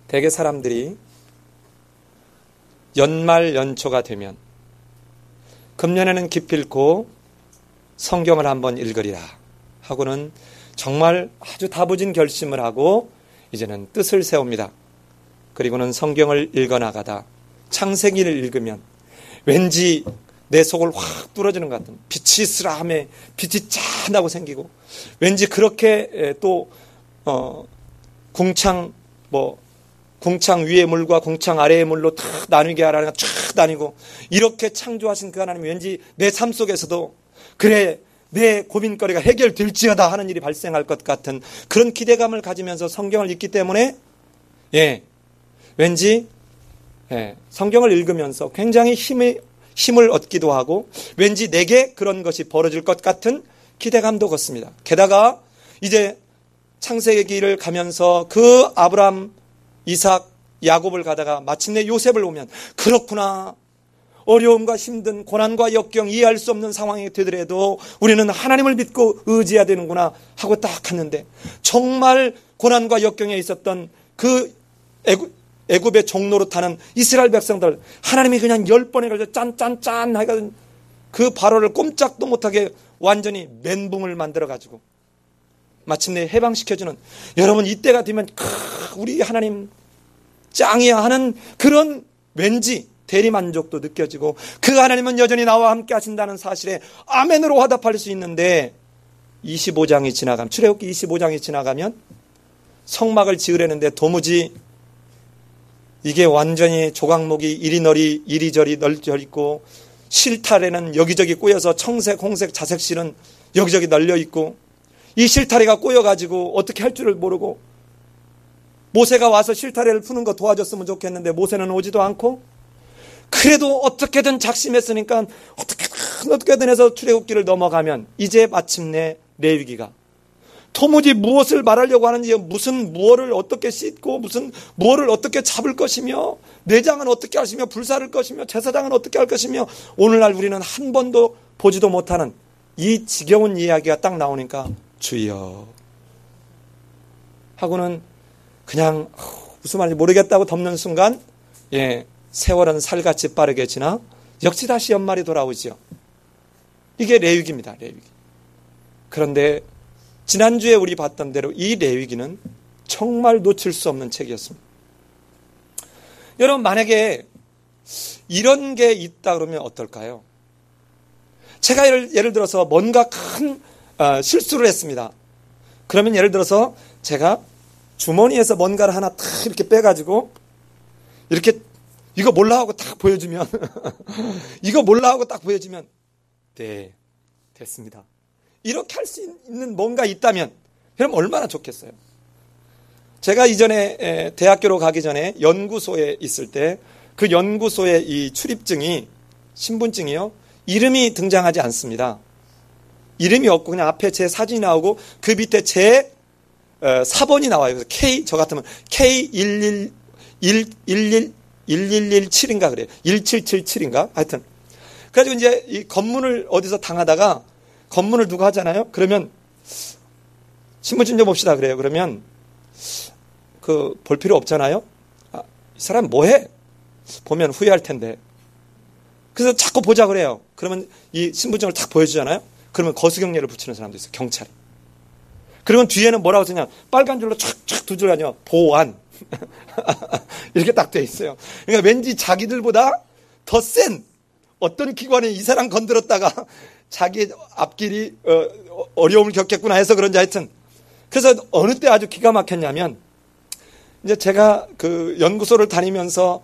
대개 사람들이 연말 연초가 되면 금년에는 기필코 성경을 한번 읽으리라 하고는 정말 아주 다부진 결심을 하고 이제는 뜻을 세웁니다. 그리고는 성경을 읽어나가다 창세기를 읽으면 왠지 내 속을 확 뚫어지는 것 같은 빛이 쓰라함에 빛이 짠하고 생기고 왠지 그렇게 또 궁창 위의 물과 궁창 아래의 물로 다 나누게 하라는 쫙 나뉘고 이렇게 창조하신 그 하나님 왠지 내 삶 속에서도 그래 내 고민거리가 해결될지어다 하는 일이 발생할 것 같은 그런 기대감을 가지면서 성경을 읽기 때문에 왠지 성경을 읽으면서 굉장히 힘을 얻기도 하고 왠지 내게 그런 것이 벌어질 것 같은 기대감도 걷습니다. 게다가 이제 창세기를 가면서 그 아브람, 이삭, 야곱을 가다가 마침내 요셉을 보면 그렇구나. 어려움과 힘든 고난과 역경 이해할 수 없는 상황이 되더라도 우리는 하나님을 믿고 의지해야 되는구나 하고 딱 갔는데 정말 고난과 역경에 있었던 그 애굽의 종로로 타는 이스라엘 백성들 하나님이 그냥 10번에 걸쳐 짠짠짠 하여간 그 바로를 꼼짝도 못하게 완전히 멘붕을 만들어가지고 마침내 해방시켜주는 여러분 이때가 되면 우리 하나님 짱이야 하는 그런 왠지 대리만족도 느껴지고 그 하나님은 여전히 나와 함께 하신다는 사실에 아멘으로 화답할 수 있는데 25장이 지나가면 출애굽기 25장이 지나가면 성막을 지으려는데 도무지 이게 완전히 조각목이 이리저리 널려 있고 실타래는 여기저기 꼬여서 청색, 홍색, 자색실은 여기저기 널려 있고 이 실타래가 꼬여가지고 어떻게 할 줄을 모르고 모세가 와서 실타래를 푸는 거 도와줬으면 좋겠는데 모세는 오지도 않고 그래도 어떻게든 작심했으니까 어떻게든 해서 출애굽기를 넘어가면 이제 마침내 레위기가 도무지 무엇을 말하려고 하는지 무슨 무엇을 어떻게 씻고 무슨 무엇을 어떻게 잡을 것이며 내장은 어떻게 하시며 불사를 것이며 제사장은 어떻게 할 것이며 오늘날 우리는 한 번도 보지도 못하는 이 지겨운 이야기가 딱 나오니까 주여 하고는 그냥 무슨 말인지 모르겠다고 덮는 순간 세월은 살같이 빠르게 지나 역시 다시 연말이 돌아오죠. 이게 레위기입니다. 레위기. 그런데 지난주에 우리 봤던 대로 이 레위기는 정말 놓칠 수 없는 책이었습니다. 여러분 만약에 이런 게 있다 그러면 어떨까요? 제가 예를 들어서 뭔가 큰 실수를 했습니다. 그러면 예를 들어서 제가 주머니에서 뭔가를 하나 탁 이렇게 빼가지고 이렇게 이거 몰라 하고 딱 보여주면 이거 몰라 하고 딱 보여주면 네 됐습니다. 이렇게 할 수 있는 뭔가 있다면 그럼 얼마나 좋겠어요. 제가 이전에 대학교로 가기 전에 연구소에 있을 때 그 연구소의 이 출입증이 신분증이요 이름이 등장하지 않습니다. 이름이 없고 그냥 앞에 제 사진이 나오고 그 밑에 제 사번이 나와요. 그래서 저 같으면 K1117인가 그래요. 1777인가 하여튼 그래가지고 이제 이 검문을 어디서 당하다가 검문을 누가 하잖아요. 그러면 신분증 좀 봅시다 그래요. 그러면 볼 필요 없잖아요. 이 사람 뭐해? 보면 후회할 텐데. 그래서 자꾸 보자 그래요. 그러면 이 신분증을 딱 보여주잖아요. 그러면 거수경례를 붙이는 사람도 있어요. 경찰이. 그러면 뒤에는 뭐라고 쓰냐? 빨간 줄로 촥촥 두 줄 아니요. 보안. 이렇게 딱 돼 있어요. 그러니까 왠지 자기들보다 더 센 어떤 기관이 이 사람 건드렸다가 자기 앞길이 어려움을 겪겠구나 해서 그런지 하여튼 그래서 어느 때 아주 기가 막혔냐면 이제 제가 그 연구소를 다니면서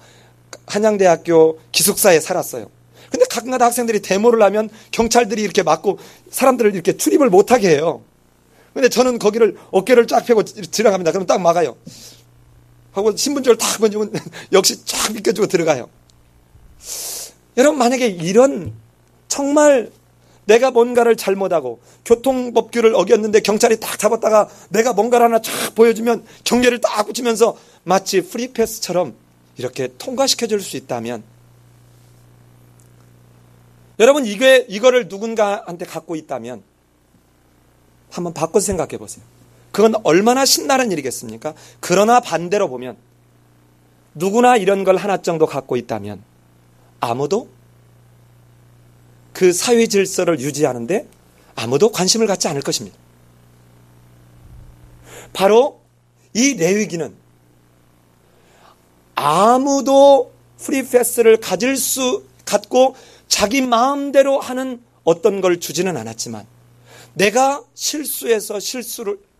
한양대학교 기숙사에 살았어요. 근데 가끔가다 학생들이 데모를 하면 경찰들이 이렇게 막고 사람들을 이렇게 출입을 못하게 해요. 근데 저는 거기를 어깨를 쫙 펴고 지나갑니다. 그럼 딱 막아요. 하고 신분증을 딱 번지면 역시 쫙 비껴주고 들어가요. 여러분 만약에 이런 정말 내가 뭔가를 잘못하고 교통법규를 어겼는데 경찰이 딱 잡았다가 내가 뭔가를 하나 쫙 보여주면 경례를 딱 붙이면서 마치 프리패스처럼 이렇게 통과시켜 줄 수 있다면 여러분 이거를 누군가한테 갖고 있다면 한번 바꿔서 생각해 보세요. 그건 얼마나 신나는 일이겠습니까? 그러나 반대로 보면 누구나 이런 걸 하나 정도 갖고 있다면 아무도 그 사회 질서를 유지하는데 아무도 관심을 갖지 않을 것입니다. 바로 이 레위기는 아무도 프리패스를 갖고 자기 마음대로 하는 어떤 걸 주지는 않았지만 내가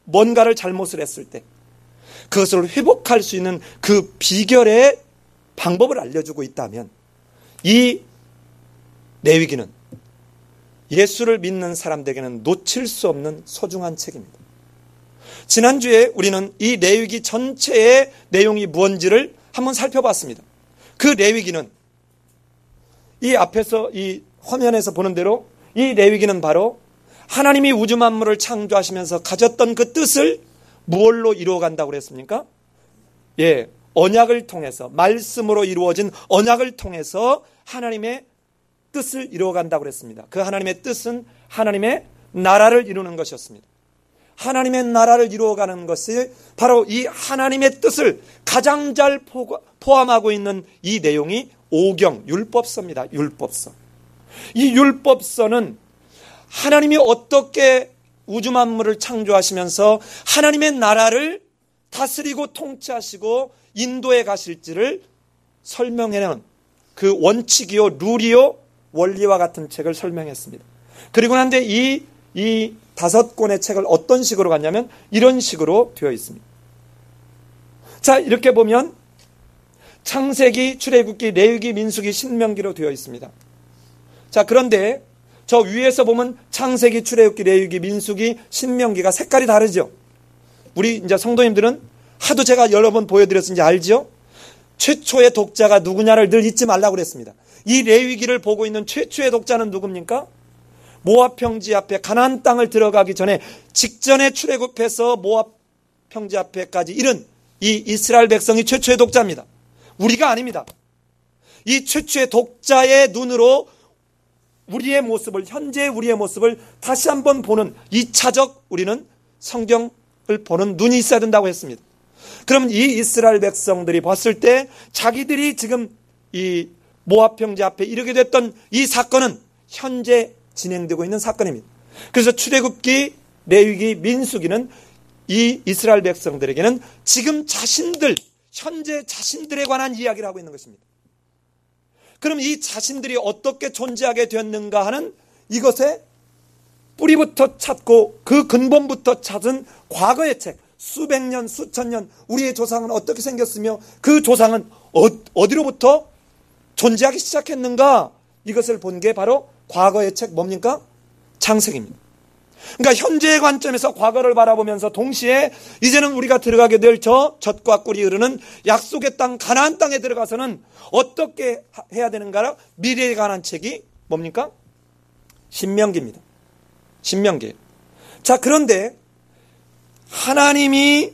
뭔가를 잘못을 했을 때 그것을 회복할 수 있는 그 비결의 방법을 알려주고 있다면 이 레위기는 예수를 믿는 사람들에게는 놓칠 수 없는 소중한 책입니다. 지난주에 우리는 이 레위기 전체의 내용이 무엇인지를 한번 살펴봤습니다. 그 레위기는 이 앞에서 이 화면에서 보는 대로 이 레위기는 바로 하나님이 우주 만물을 창조하시면서 가졌던 그 뜻을 무엇로 이루어간다고 그랬습니까? 예, 언약을 통해서, 말씀으로 이루어진 언약을 통해서 하나님의 뜻을 이루어간다고 그랬습니다. 그 하나님의 뜻은 하나님의 나라를 이루는 것이었습니다. 하나님의 나라를 이루어가는 것이 바로 이 하나님의 뜻을 가장 잘 포함하고 있는 이 내용이 오경, 율법서입니다. 율법서. 이 율법서는 하나님이 어떻게 우주 만물을 창조하시면서 하나님의 나라를 다스리고 통치하시고 인도해 가실지를 설명해놓은 그 원칙이요, 룰이요, 원리와 같은 책을 설명했습니다. 그리고 난데 이 5권의 책을 어떤 식으로 갔냐면 이런 식으로 되어 있습니다. 자, 이렇게 보면 창세기, 출애굽기, 레위기, 민수기, 신명기로 되어 있습니다. 자, 그런데 저 위에서 보면 창세기, 출애굽기, 레위기, 민수기, 신명기가 색깔이 다르죠. 우리 이제 성도님들은 하도 제가 여러 번 보여드렸는지 알죠? 최초의 독자가 누구냐를 늘 잊지 말라고 그랬습니다. 이 레위기를 보고 있는 최초의 독자는 누굽니까? 모압 평지 앞에 가나안 땅을 들어가기 전에 직전에 출애굽해서 모압 평지 앞에까지 이른 이 이스라엘 백성이 최초의 독자입니다. 우리가 아닙니다. 이 최초의 독자의 눈으로 우리의 모습을, 현재의 우리의 모습을 다시 한번 보는 2차적 우리는 성경을 보는 눈이 있어야 된다고 했습니다. 그럼 이 이스라엘 백성들이 봤을 때 자기들이 지금 이 모압 평지 앞에 이르게 됐던 이 사건은 현재 진행되고 있는 사건입니다. 그래서 출애굽기, 레위기, 민수기는 이 이스라엘 백성들에게는 지금 현재 자신들에 관한 이야기를 하고 있는 것입니다. 그럼 이 자신들이 어떻게 존재하게 되었는가 하는 이것의 뿌리부터 찾고 그 근본부터 찾은 과거의 책, 수백 년, 수천 년 우리의 조상은 어떻게 생겼으며 그 조상은 어디로부터 존재하기 시작했는가, 이것을 본 게 바로 과거의 책 뭡니까? 창세기입니다. 그러니까 현재의 관점에서 과거를 바라보면서 동시에 이제는 우리가 들어가게 될 저 젖과 꿀이 흐르는 약속의 땅 가나안 땅에 들어가서는 어떻게 해야 되는가, 미래에 관한 책이 뭡니까? 신명기입니다. 신명기. 자, 그런데 하나님이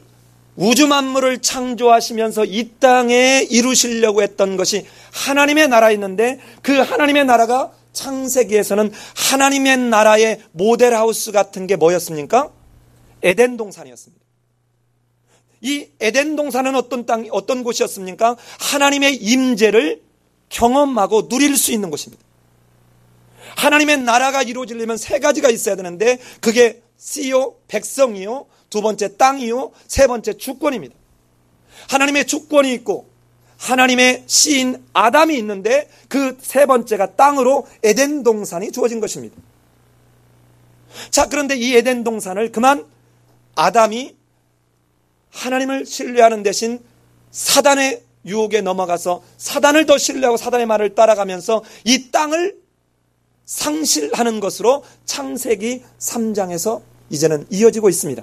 우주 만물을 창조하시면서 이 땅에 이루시려고 했던 것이 하나님의 나라였는데 그 하나님의 나라가 창세기에서는 하나님의 나라의 모델하우스 같은 게 뭐였습니까? 에덴 동산이었습니다. 이 에덴 동산은 어떤 곳이었습니까? 하나님의 임재를 경험하고 누릴 수 있는 곳입니다. 하나님의 나라가 이루어지려면 세 가지가 있어야 되는데 그게 씨요, 백성이요, 두 번째 땅이요, 세 번째 주권입니다. 하나님의 주권이 있고 하나님의 씨인 아담이 있는데 그 세 번째가 땅으로 에덴 동산이 주어진 것입니다. 자, 그런데 이 에덴 동산을 그만 아담이 하나님을 신뢰하는 대신 사단의 유혹에 넘어가서 사단을 더 신뢰하고 사단의 말을 따라가면서 이 땅을 상실하는 것으로 창세기 3장에서 이제는 이어지고 있습니다.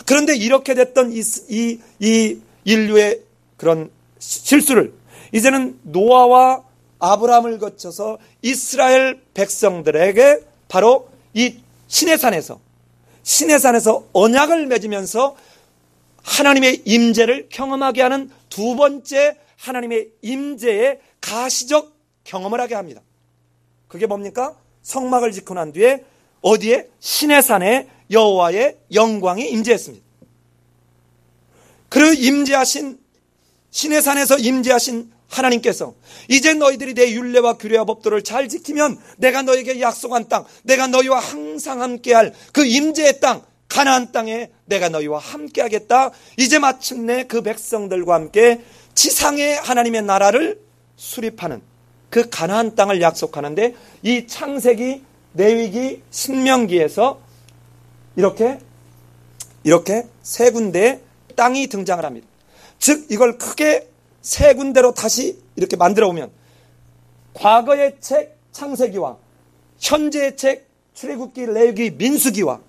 그런데 이렇게 됐던 이 인류의 그런 실수를 이제는 노아와 아브라함을 거쳐서 이스라엘 백성들에게 바로 이 시내산에서 언약을 맺으면서 하나님의 임재를 경험하게 하는 두 번째 하나님의 임재의 가시적 경험을 하게 합니다. 그게 뭡니까? 성막을 짓고 난 뒤에 어디에? 시내산에 여호와의 영광이 임재했습니다. 그 임재하신 시내산에서 임재하신 하나님께서 이제 너희들이 내 율례와 규례와 법도를 잘 지키면 내가 너에게 약속한 땅, 내가 너희와 항상 함께할 그 임재의 땅, 가나안 땅에 내가 너희와 함께하겠다. 이제 마침내 그 백성들과 함께 지상의 하나님의 나라를 수립하는 그 가나안 땅을 약속하는데, 이 창세기, 레위기, 신명기에서 이렇게 세 군데의 땅이 등장을 합니다. 즉 이걸 크게 세 군데로 다시 이렇게 만들어 보면, 과거의 책 창세기와 현재의 책 출애굽기, 레위기, 민수기와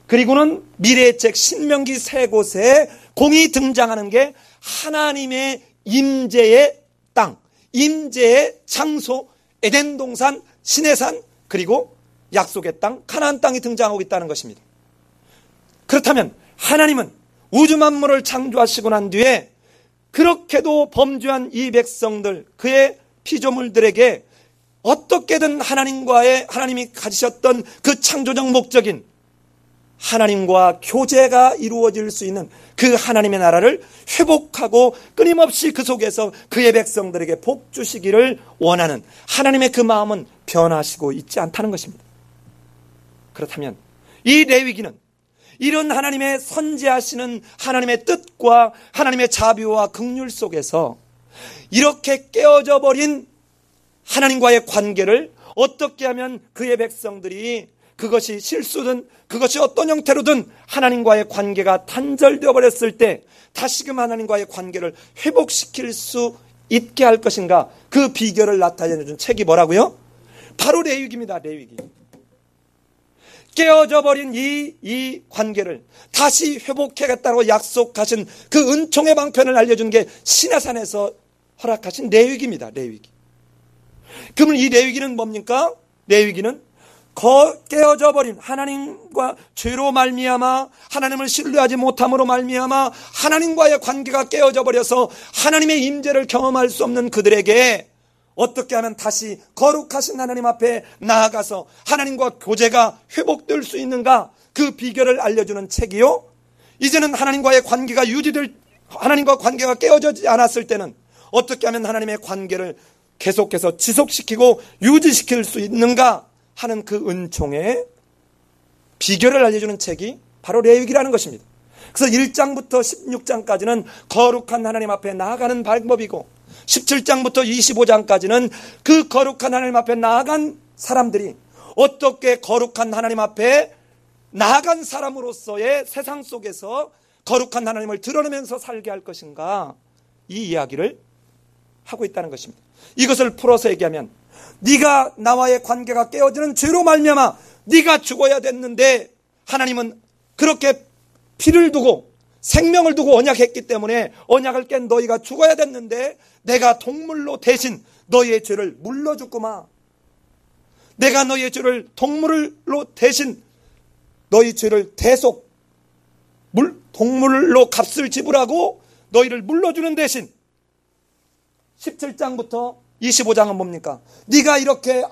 그리고는 미래의 책 신명기 세 곳에 공이 등장하는 게 하나님의 임재의 땅, 임재의 장소, 에덴 동산, 시내산, 그리고 약속의 땅, 가나안 땅이 등장하고 있다는 것입니다. 그렇다면 하나님은 우주 만물을 창조하시고 난 뒤에 그렇게도 범죄한 이 백성들, 그의 피조물들에게 어떻게든 하나님이 가지셨던 그 창조적 목적인 하나님과 교제가 이루어질 수 있는 그 하나님의 나라를 회복하고 끊임없이 그 속에서 그의 백성들에게 복 주시기를 원하는 하나님의 그 마음은 변하시고 있지 않다는 것입니다. 그렇다면 이 레위기는 이런 하나님의 선지하시는 하나님의 뜻과 하나님의 자비와 긍휼 속에서 이렇게 깨어져 버린 하나님과의 관계를 어떻게 하면 그의 백성들이, 그것이 실수든 그것이 어떤 형태로든 하나님과의 관계가 단절되어 버렸을 때 다시금 하나님과의 관계를 회복시킬 수 있게 할 것인가, 그 비결을 나타내준 책이 뭐라고요? 바로 레위기입니다. 레위기. 깨어져 버린 이 관계를 다시 회복하겠다고 약속하신 그 은총의 방편을 알려준 게 시내산에서 허락하신 레위기입니다. 레위기. 그러면 이 레위기는 뭡니까? 레위기는 깨어져 버린 하나님과 죄로 말미암아 하나님을 신뢰하지 못함으로 말미암아 하나님과의 관계가 깨어져 버려서 하나님의 임재를 경험할 수 없는 그들에게 어떻게 하면 다시 거룩하신 하나님 앞에 나아가서 하나님과 교제가 회복될 수 있는가, 그 비결을 알려주는 책이요. 이제는 하나님과의 관계가 하나님과 관계가 깨어지지 않았을 때는 어떻게 하면 하나님의 관계를 계속해서 지속시키고 유지시킬 수 있는가 하는 그 은총의 비결을 알려주는 책이 바로 레위기라는 것입니다. 그래서 1장부터 16장까지는 거룩한 하나님 앞에 나아가는 방법이고, 17장부터 25장까지는 그 거룩한 하나님 앞에 나아간 사람들이 어떻게 거룩한 하나님 앞에 나아간 사람으로서의 세상 속에서 거룩한 하나님을 드러내면서 살게 할 것인가, 이 이야기를 하고 있다는 것입니다. 이것을 풀어서 얘기하면, 네가 나와의 관계가 깨어지는 죄로 말미암아 네가 죽어야 됐는데 하나님은 그렇게 피를 두고 생명을 두고 언약했기 때문에 언약을 깬 너희가 죽어야 됐는데 내가 동물로 대신 너희의 죄를 물러줬구마. 내가 너희의 죄를 동물로 대신 너희 죄를 대속 동물로 값을 지불하고 너희를 물러주는 대신 17장부터 25장은 뭡니까? 네가 이렇게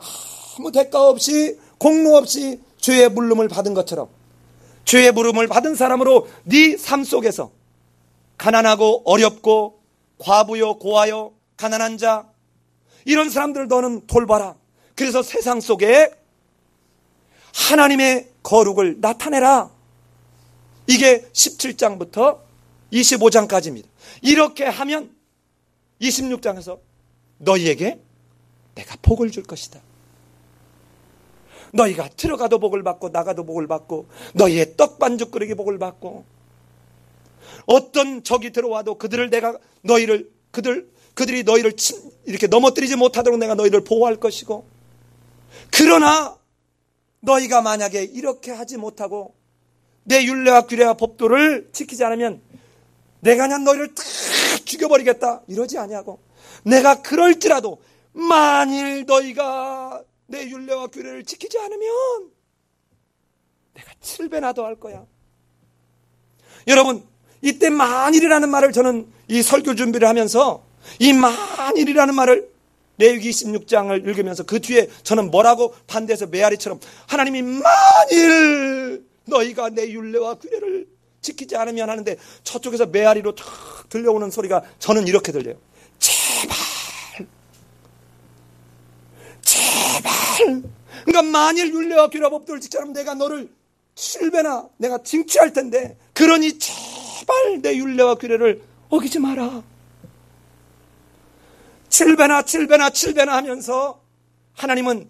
아무 대가 없이 공로 없이 죄의 물름을 받은 것처럼 죄의 물음을 받은 사람으로 네 삶 속에서 가난하고 어렵고 과부요 고아요 가난한 자 이런 사람들 너는 돌봐라. 그래서 세상 속에 하나님의 거룩을 나타내라. 이게 17장부터 25장까지입니다. 이렇게 하면 26장에서 너희에게 내가 복을 줄 것이다. 너희가 들어가도 복을 받고 나가도 복을 받고 너희의 떡반죽 그릇이 복을 받고 어떤 적이 들어와도 그들이 너희를 이렇게 넘어뜨리지 못하도록 내가 너희를 보호할 것이고, 그러나 너희가 만약에 이렇게 하지 못하고 내 율례와 규례와 법도를 지키지 않으면 내가 그냥 너희를 다 죽여버리겠다 이러지 아니하고, 내가 그럴지라도 만일 너희가 내 율례와 규례를 지키지 않으면 내가 7배나 더 할 거야. 여러분, 이때 만일이라는 말을 저는 이 설교 준비를 하면서 이 만일이라는 말을 레위기 16장을 읽으면서 그 뒤에 저는 뭐라고 반대해서 메아리처럼 하나님이 만일 너희가 내 율례와 규례를 지키지 않으면 하는데 저쪽에서 메아리로 탁 들려오는 소리가 저는 이렇게 들려요. 제발. 그러니까 만일 율례와 규례와 법도를 지키지 않으면 내가 너를 7배나 내가 징치할 텐데, 그러니 제발 내 율례와 규례를 어기지 마라. 7배나 하면서 하나님은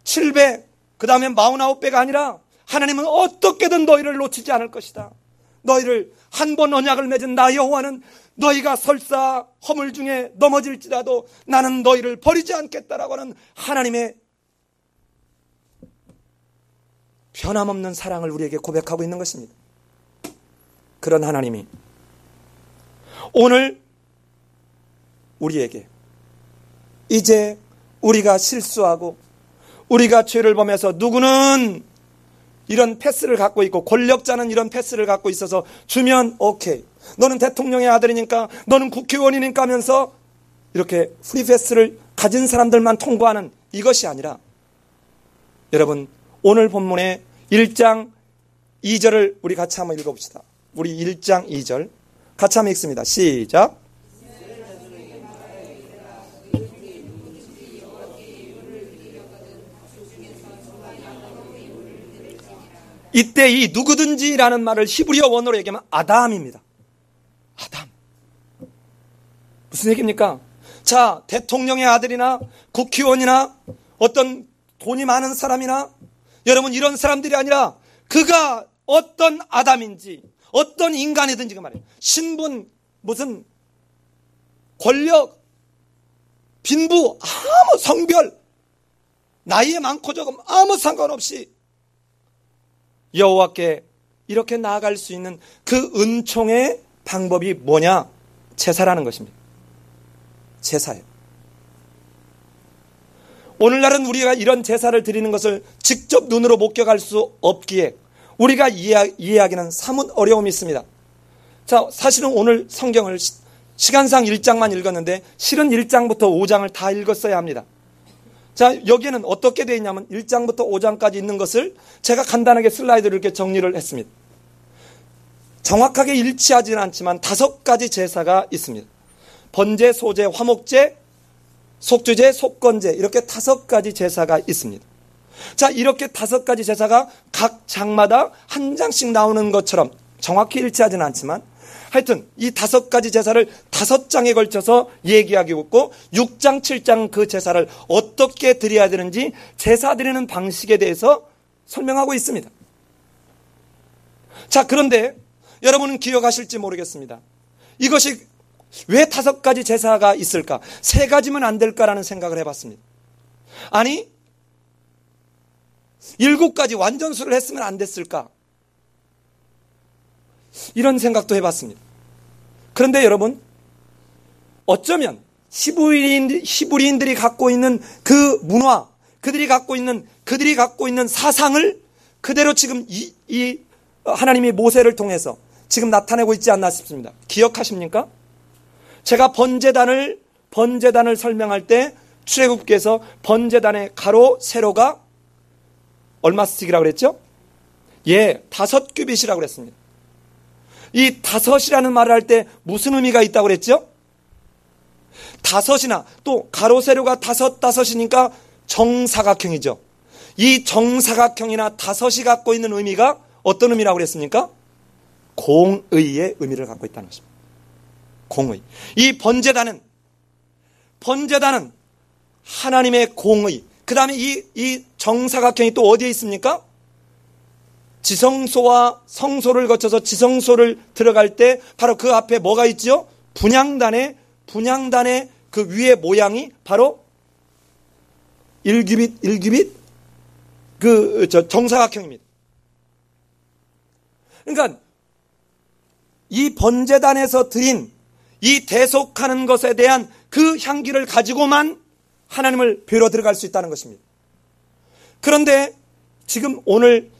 7배, 그 다음에 49배가 아니라 하나님은 어떻게든 너희를 놓치지 않을 것이다. 너희를 한 번 언약을 맺은 나 여호와는 너희가 설사 허물 중에 넘어질지라도 나는 너희를 버리지 않겠다라고 하는 하나님의 변함없는 사랑을 우리에게 고백하고 있는 것입니다. 그런 하나님이 오늘 우리에게 이제 우리가 실수하고 우리가 죄를 범해서 누구는 이런 패스를 갖고 있고 권력자는 이런 패스를 갖고 있어서 주면 오케이, 너는 대통령의 아들이니까, 너는 국회의원이니까 하면서 이렇게 프리패스를 가진 사람들만 통과하는 이것이 아니라, 여러분 오늘 본문의 1장 2절을 우리 같이 한번 읽어봅시다. 우리 1장 2절 같이 한번 읽습니다. 시작. 이때 이 누구든지라는 말을 히브리어 원어로 얘기하면 아담입니다. 아담. 무슨 얘기입니까? 자, 대통령의 아들이나 국회의원이나 어떤 돈이 많은 사람이나 여러분 이런 사람들이 아니라 그가 어떤 아담인지 어떤 인간이든지 그 말이에요. 신분, 무슨 권력, 빈부, 아무 성별, 나이에 많고 적음 아무 상관없이 여호와께 이렇게 나아갈 수 있는 그 은총의 방법이 뭐냐? 제사라는 것입니다. 제사예요. 오늘날은 우리가 이런 제사를 드리는 것을 직접 눈으로 목격할 수 없기에 우리가 이해하기는 사뭇 어려움이 있습니다. 자, 사실은 오늘 성경을 시간상 1장만 읽었는데 실은 1장부터 5장을 다 읽었어야 합니다. 자, 여기에는 어떻게 되어 있냐면 1장부터 5장까지 있는 것을 제가 간단하게 슬라이드로 이렇게 정리를 했습니다. 정확하게 일치하지는 않지만 5가지 제사가 있습니다. 번제, 소제, 화목제, 속주제, 속건제, 이렇게 5가지 제사가 있습니다. 자, 이렇게 5가지 제사가 각 장마다 한 장씩 나오는 것처럼 정확히 일치하지는 않지만 하여튼 이 5가지 제사를 5장에 걸쳐서 얘기하고 있고 6장, 7장 그 제사를 어떻게 드려야 되는지 제사 드리는 방식에 대해서 설명하고 있습니다. 자, 그런데 여러분은 기억하실지 모르겠습니다. 이것이 왜 5가지 제사가 있을까? 3가지면 안 될까라는 생각을 해봤습니다. 아니 7가지 완전수를 했으면 안 됐을까? 이런 생각도 해봤습니다. 그런데 여러분, 어쩌면 히브리인들이 갖고 있는 그 문화, 그들이 갖고 있는 사상을 그대로 지금 이 하나님이 모세를 통해서 지금 나타내고 있지 않나 싶습니다. 기억하십니까? 제가 번제단을 설명할 때 출애굽기에서 번제단의 가로 세로가 얼마씩이라고 그랬죠? 예, 5규빗이라고 그랬습니다. 이 5이라는 말을 할 때 무슨 의미가 있다고 그랬죠? 5이나 또 가로 세로가 5이니까 정사각형이죠. 이 정사각형이나 5이 갖고 있는 의미가 어떤 의미라고 그랬습니까? 공의의 의미를 갖고 있다는 것입니다. 공의. 이 번제단은 하나님의 공의. 그 다음에 이 정사각형이 또 어디에 있습니까? 지성소와 성소를 거쳐서 지성소를 들어갈 때 바로 그 앞에 뭐가 있죠? 분향단의 그 위의 모양이 바로 1규빗 정사각형입니다. 그러니까 이 번제단에서 드린 이 대속하는 것에 대한 그 향기를 가지고만 하나님을 뵈러 들어갈 수 있다는 것입니다. 그런데 지금 오늘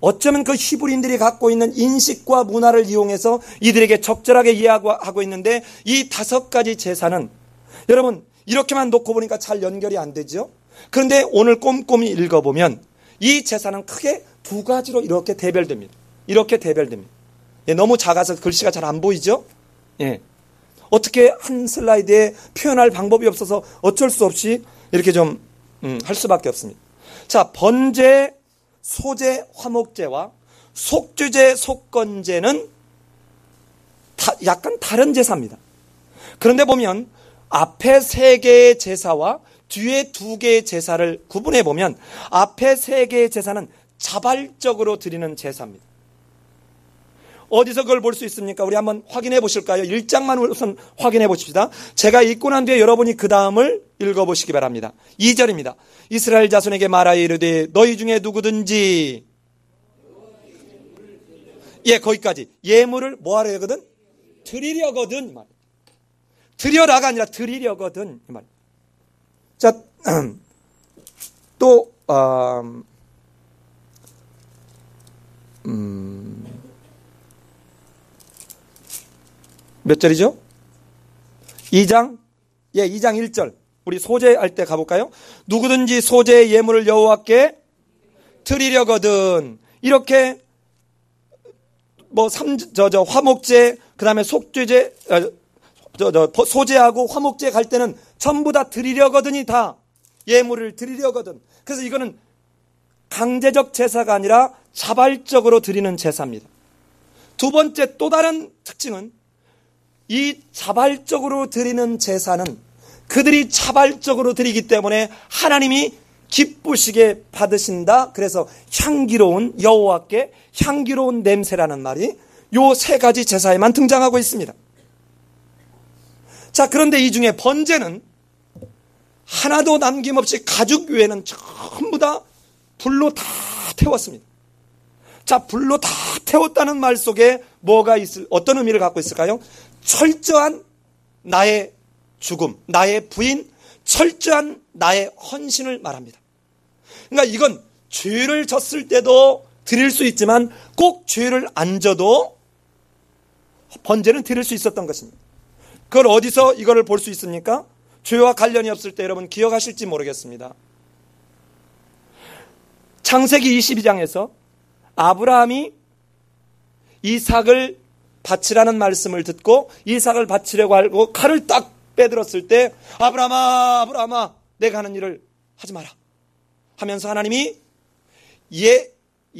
어쩌면 그 히브리인들이 갖고 있는 인식과 문화를 이용해서 이들에게 적절하게 이해하고 있는데 이 5가지 제사는 여러분 이렇게만 놓고 보니까 잘 연결이 안 되죠. 그런데 오늘 꼼꼼히 읽어보면 이 제사는 크게 2가지로 이렇게 대별됩니다. 예, 너무 작아서 글씨가 잘 안 보이죠? 예. 어떻게 한 슬라이드에 표현할 방법이 없어서 어쩔 수 없이 이렇게 좀 할 수밖에 없습니다. 자, 번제, 소제, 화목제와 속죄제, 속건제는 약간 다른 제사입니다. 그런데 보면 앞에 3개의 제사와 뒤에 2개의 제사를 구분해 보면 앞에 3개의 제사는 자발적으로 드리는 제사입니다. 어디서 그걸 볼 수 있습니까? 우리 한번 확인해 보실까요? 1장만 우선 확인해 보십시다. 제가 읽고 난 뒤에 여러분이 그 다음을 읽어보시기 바랍니다. 2절입니다. 이스라엘 자손에게 말하여 이르되 너희 중에 누구든지, 예, 거기까지. 예물을 뭐 하려거든? 드리려거든. 드려라가 아니라 드리려거든. 이 말. 자, 또, 몇 절이죠? 2장? 예, 2장 1절. 우리 소제할 때 가볼까요? 누구든지 소제의 예물을 여호와께 드리려거든. 이렇게, 화목제, 그 다음에 속죄제, 소제하고 화목제 갈 때는 전부 다 드리려거든이 다 예물을 드리려거든. 그래서 이거는 강제적 제사가 아니라 자발적으로 드리는 제사입니다. 두 번째 또 다른 특징은 이 자발적으로 드리는 제사는 그들이 자발적으로 드리기 때문에 하나님이 기쁘시게 받으신다. 그래서 향기로운 여호와께 향기로운 냄새라는 말이 요 3가지 제사에만 등장하고 있습니다. 자, 그런데 이 중에 번제는 하나도 남김없이 가죽 위에는 전부 다 불로 다 태웠습니다. 자, 불로 다 태웠다는 말 속에 어떤 의미를 갖고 있을까요? 철저한 나의 죽음, 나의 부인, 철저한 나의 헌신을 말합니다. 그러니까 이건 죄를 졌을 때도 드릴 수 있지만 꼭 죄를 안 져도 번제는 드릴 수 있었던 것입니다. 그걸 어디서 이거를 볼 수 있습니까? 죄와 관련이 없을 때 여러분 기억하실지 모르겠습니다. 창세기 22장에서 아브라함이 이삭을 바치라는 말씀을 듣고 이삭을 바치려고 하고 칼을 딱 빼들었을 때 아브라함아 내가 하는 일을 하지 마라 하면서 하나님이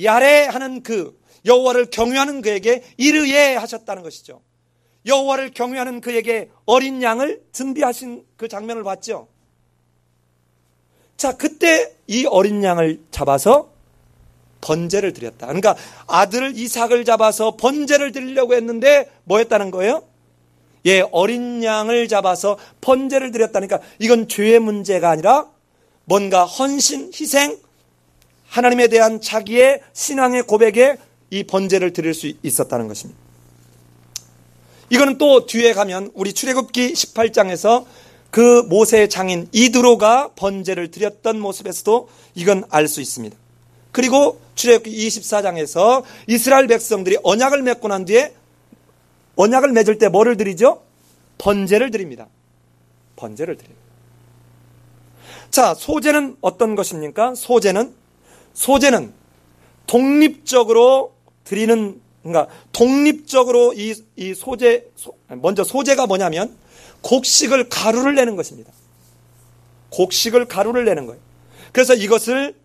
야레 하는 그 여호와를 경외하는 그에게 이르예 하셨다는 것이죠. 여호와를 경외하는 그에게 어린 양을 준비하신 그 장면을 봤죠. 자, 그때 이 어린 양을 잡아서 번제를 드렸다. 그러니까 아들 이삭을 잡아서 번제를 드리려고 했는데 뭐 했다는 거예요? 예, 어린 양을 잡아서 번제를 드렸다니까 이건 죄의 문제가 아니라 뭔가 헌신, 희생, 하나님에 대한 자기의 신앙의 고백에 이 번제를 드릴 수 있었다는 것입니다. 이거는 또 뒤에 가면 우리 출애굽기 18장에서 그 모세의 장인 이드로가 번제를 드렸던 모습에서도 이건 알 수 있습니다. 그리고 출애굽기 24장에서 이스라엘 백성들이 언약을 맺고 난 뒤에 언약을 맺을 때 뭐를 드리죠? 번제를 드립니다. 번제를 드려요. 자, 소제는 어떤 것입니까? 소제는 독립적으로 드리는, 그러니까 독립적으로 이 먼저 소제가 뭐냐면 곡식을 가루를 내는 것입니다. 곡식을 가루를 내는 거예요. 그래서 이것을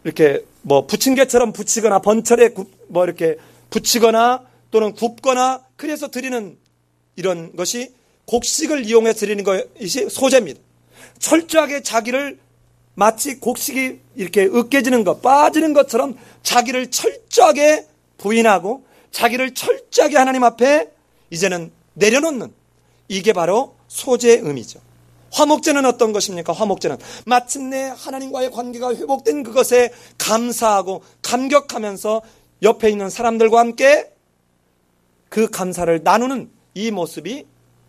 이렇게 부침개처럼 붙이거나 번철에 이렇게 붙이거나 또는 굽거나 그래서 드리는 이런 것이 곡식을 이용해 드리는 것이 소제입니다. 철저하게 자기를 마치 곡식이 이렇게 으깨지는 것, 빠지는 것처럼 자기를 철저하게 부인하고 자기를 철저하게 하나님 앞에 이제는 내려놓는, 이게 바로 소제의 의미죠. 화목제는 어떤 것입니까? 화목제는 마침내 하나님과의 관계가 회복된 그것에 감사하고 감격하면서 옆에 있는 사람들과 함께 그 감사를 나누는 이 모습이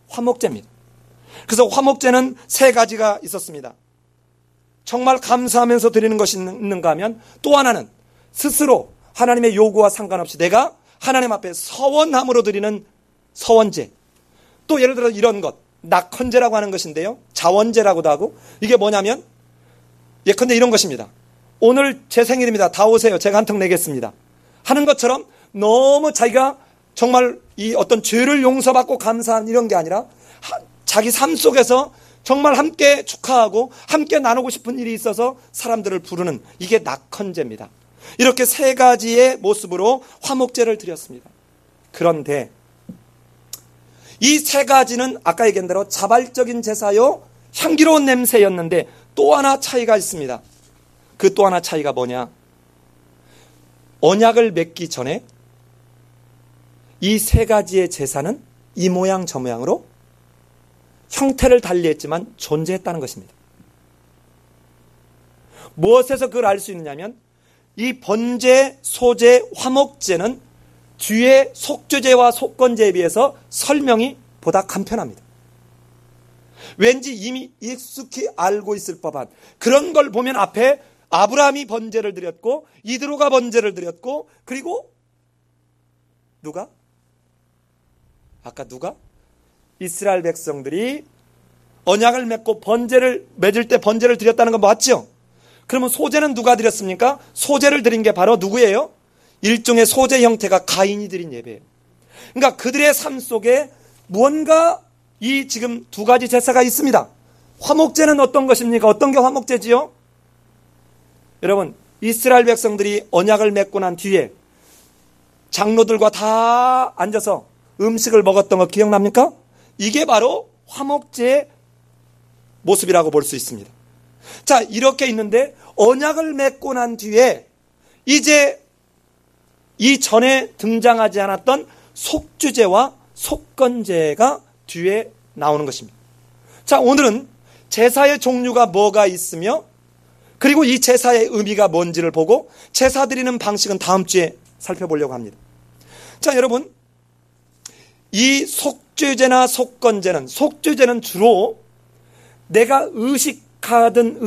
화목제입니다. 그래서 화목제는 3가지가 있었습니다. 정말 감사하면서 드리는 것이 있는가 하면 또 하나는 스스로 하나님의 요구와 상관없이 내가 하나님 앞에 서원함으로 드리는 서원제. 또 예를 들어 이런 것, 낙헌제라고 하는 것인데요. 자원제라고도 하고, 이게 뭐냐면 예컨대 이런 것입니다. 오늘 제 생일입니다. 다 오세요. 제가 한 턱 내겠습니다. 하는 것처럼 너무 자기가 정말 이 어떤 죄를 용서받고 감사한 이런 게 아니라 자기 삶 속에서 정말 함께 축하하고 함께 나누고 싶은 일이 있어서 사람들을 부르는, 이게 낙헌제입니다. 이렇게 세 가지의 모습으로 화목제를 드렸습니다. 그런데 이 세 가지는 아까 얘기한 대로 자발적인 제사요 향기로운 냄새였는데 또 하나 차이가 있습니다. 그 또 하나 차이가 뭐냐? 언약을 맺기 전에 이 세 가지의 제사는 이 모양 저 모양으로 형태를 달리했지만 존재했다는 것입니다. 무엇에서 그걸 알 수 있느냐면 이 번제, 소제, 화목제는 뒤에 속죄제와 속건제에 비해서 설명이 보다 간편합니다. 왠지 이미 익숙히 알고 있을 법한 그런 걸 보면 앞에 아브라함이 번제를 드렸고 이드로가 번제를 드렸고 그리고 누가? 아까 누가? 이스라엘 백성들이 언약을 맺고 번제를 맺을 때 번제를 드렸다는 건 맞죠? 그러면 소제는 누가 드렸습니까? 소제를 드린 게 바로 누구예요? 일종의 소제 형태가 가인이 드린 예배예요. 그러니까 그들의 삶 속에 무언가 이 지금 두 가지 제사가 있습니다. 화목제는 어떤 것입니까? 어떤 게 화목제지요? 여러분, 이스라엘 백성들이 언약을 맺고 난 뒤에 장로들과 다 앉아서 음식을 먹었던 거 기억납니까? 이게 바로 화목제의 모습이라고 볼 수 있습니다. 자, 이렇게 있는데 언약을 맺고 난 뒤에 이제 이전에 등장하지 않았던 속죄제와 속건제가 뒤에 나오는 것입니다. 자, 오늘은 제사의 종류가 뭐가 있으며 그리고 이 제사의 의미가 뭔지를 보고 제사 드리는 방식은 다음 주에 살펴보려고 합니다. 자, 여러분, 이 속죄제나 속죄제는 주로 내가 의식하던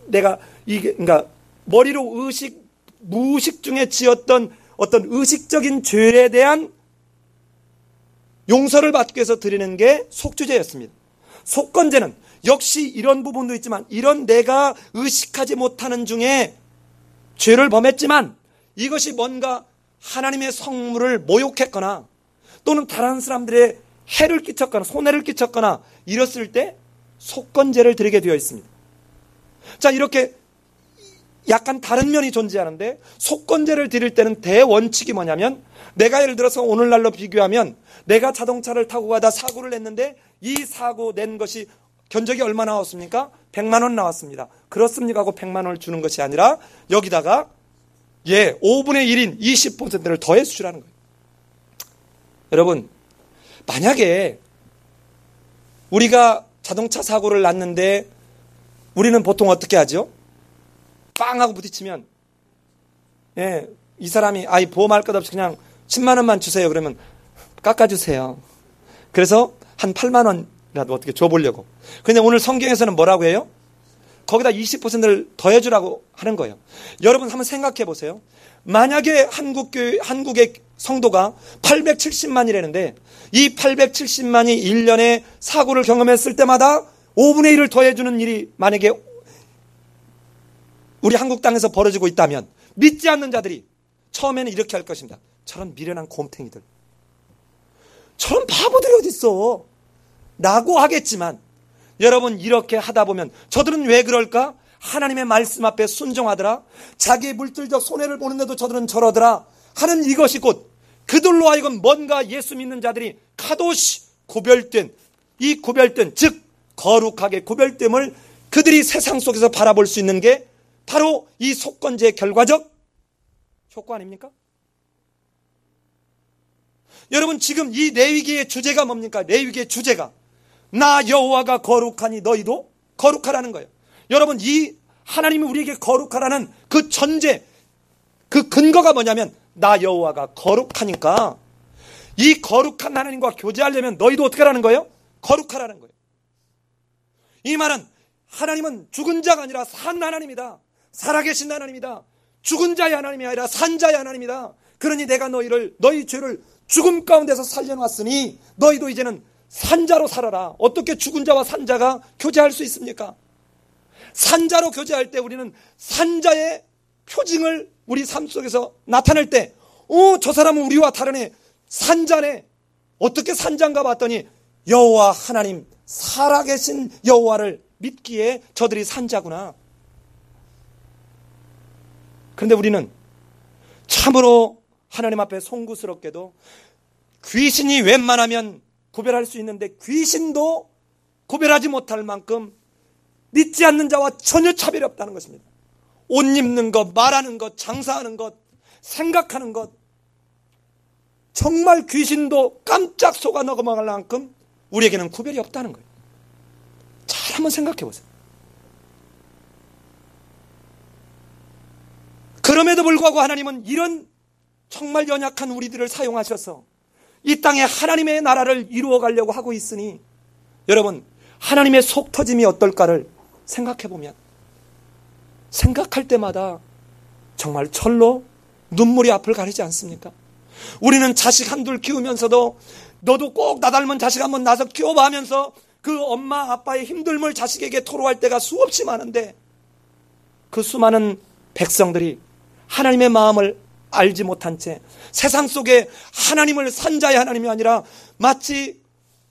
내가 이게 그러니까 머리로 무의식 중에 지었던 어떤 의식적인 죄에 대한 용서를 받기 위해서 드리는 게 속죄제였습니다. 속건제는 역시 이런 부분도 있지만 이런 내가 의식하지 못하는 중에 죄를 범했지만 이것이 뭔가 하나님의 성물을 모욕했거나 또는 다른 사람들의 해를 끼쳤거나 손해를 끼쳤거나 이랬을 때 속건제를 드리게 되어 있습니다. 자, 이렇게 약간 다른 면이 존재하는데 속건제를 드릴 때는 대원칙이 뭐냐면 내가 예를 들어서 오늘날로 비교하면 내가 자동차를 타고 가다 사고를 냈는데 이 사고 낸 것이 견적이 얼마 나왔습니까? 100만 원 나왔습니다. 그렇습니까? 하고 100만 원을 주는 것이 아니라 여기다가 5분의 1인 20%를 더해 수출하는 거예요. 여러분, 만약에 우리가 자동차 사고를 났는데 우리는 보통 어떻게 하죠? 빵 하고 부딪히면 이 사람이 보험할 것 없이 그냥 10만 원만 주세요. 그러면 깎아주세요. 그래서 한 8만 원이라도 어떻게 줘보려고. 근데 오늘 성경에서는 뭐라고 해요? 거기다 20%를 더해주라고 하는 거예요. 여러분 한번 생각해 보세요. 만약에 한국의 성도가 870만이라는데 이 870만이 1년에 사고를 경험했을 때마다 5분의 1을 더해주는 일이 만약에 우리 한국 땅에서 벌어지고 있다면 믿지 않는 자들이 처음에는 이렇게 할 것입니다. 저런 미련한 곰탱이들, 저런 바보들이 어디 있어 라고 하겠지만 여러분 이렇게 하다 보면 저들은 왜 그럴까? 하나님의 말씀 앞에 순종하더라, 자기의 물질적 손해를 보는데도 저들은 저러더라 하는 이것이 곧 그들로 하여금 뭔가 예수 믿는 자들이 카도시 구별된, 이 구별된 즉 거룩하게 구별됨을 그들이 세상 속에서 바라볼 수 있는 게 바로 이 속건제의 결과적 효과 아닙니까? 여러분 지금 이 레위기의 주제가 뭡니까? 레위기의 주제가 나 여호와가 거룩하니 너희도 거룩하라는 거예요. 여러분 이 하나님이 우리에게 거룩하라는 그 전제, 그 근거가 뭐냐면 나 여호와가 거룩하니까 이 거룩한 하나님과 교제하려면 너희도 어떻게 하라는 거예요? 거룩하라는 거예요. 이 말은 하나님은 죽은 자가 아니라 산 하나님이다. 살아계신 하나님이다. 죽은 자의 하나님이 아니라 산 자의 하나님이다. 그러니 내가 너희 죄를 죽음 가운데서 살려놨으니 너희도 이제는 산자로 살아라. 어떻게 죽은 자와 산자가 교제할 수 있습니까? 산자로 교제할 때 우리는 산자의 표징을 우리 삶 속에서 나타낼 때, 저 사람은 우리와 다르네, 산자네. 어떻게 산자인가 봤더니 여호와 하나님, 살아계신 여호와를 믿기에 저들이 산자구나. 그런데 우리는 참으로 하나님 앞에 송구스럽게도 귀신이 웬만하면 구별할 수 있는데 귀신도 구별하지 못할 만큼 믿지 않는 자와 전혀 차별이 없다는 것입니다. 옷 입는 것, 말하는 것, 장사하는 것, 생각하는 것, 정말 귀신도 깜짝 속아 넘어갈 만큼 우리에게는 구별이 없다는 거예요. 잘 한번 생각해 보세요. 그럼에도 불구하고 하나님은 이런 정말 연약한 우리들을 사용하셔서 이 땅에 하나님의 나라를 이루어 가려고 하고 있으니, 여러분, 하나님의 속 터짐이 어떨까를 생각해 보면, 생각할 때마다 정말 철로 눈물이 앞을 가리지 않습니까? 우리는 자식 한둘 키우면서도 너도 꼭 나 닮은 자식 한번 낳아서 키워봐 하면서 그 엄마 아빠의 힘듦을 자식에게 토로할 때가 수없이 많은데, 그 수많은 백성들이 하나님의 마음을 알지 못한 채 세상 속에 하나님을 산자의 하나님이 아니라 마치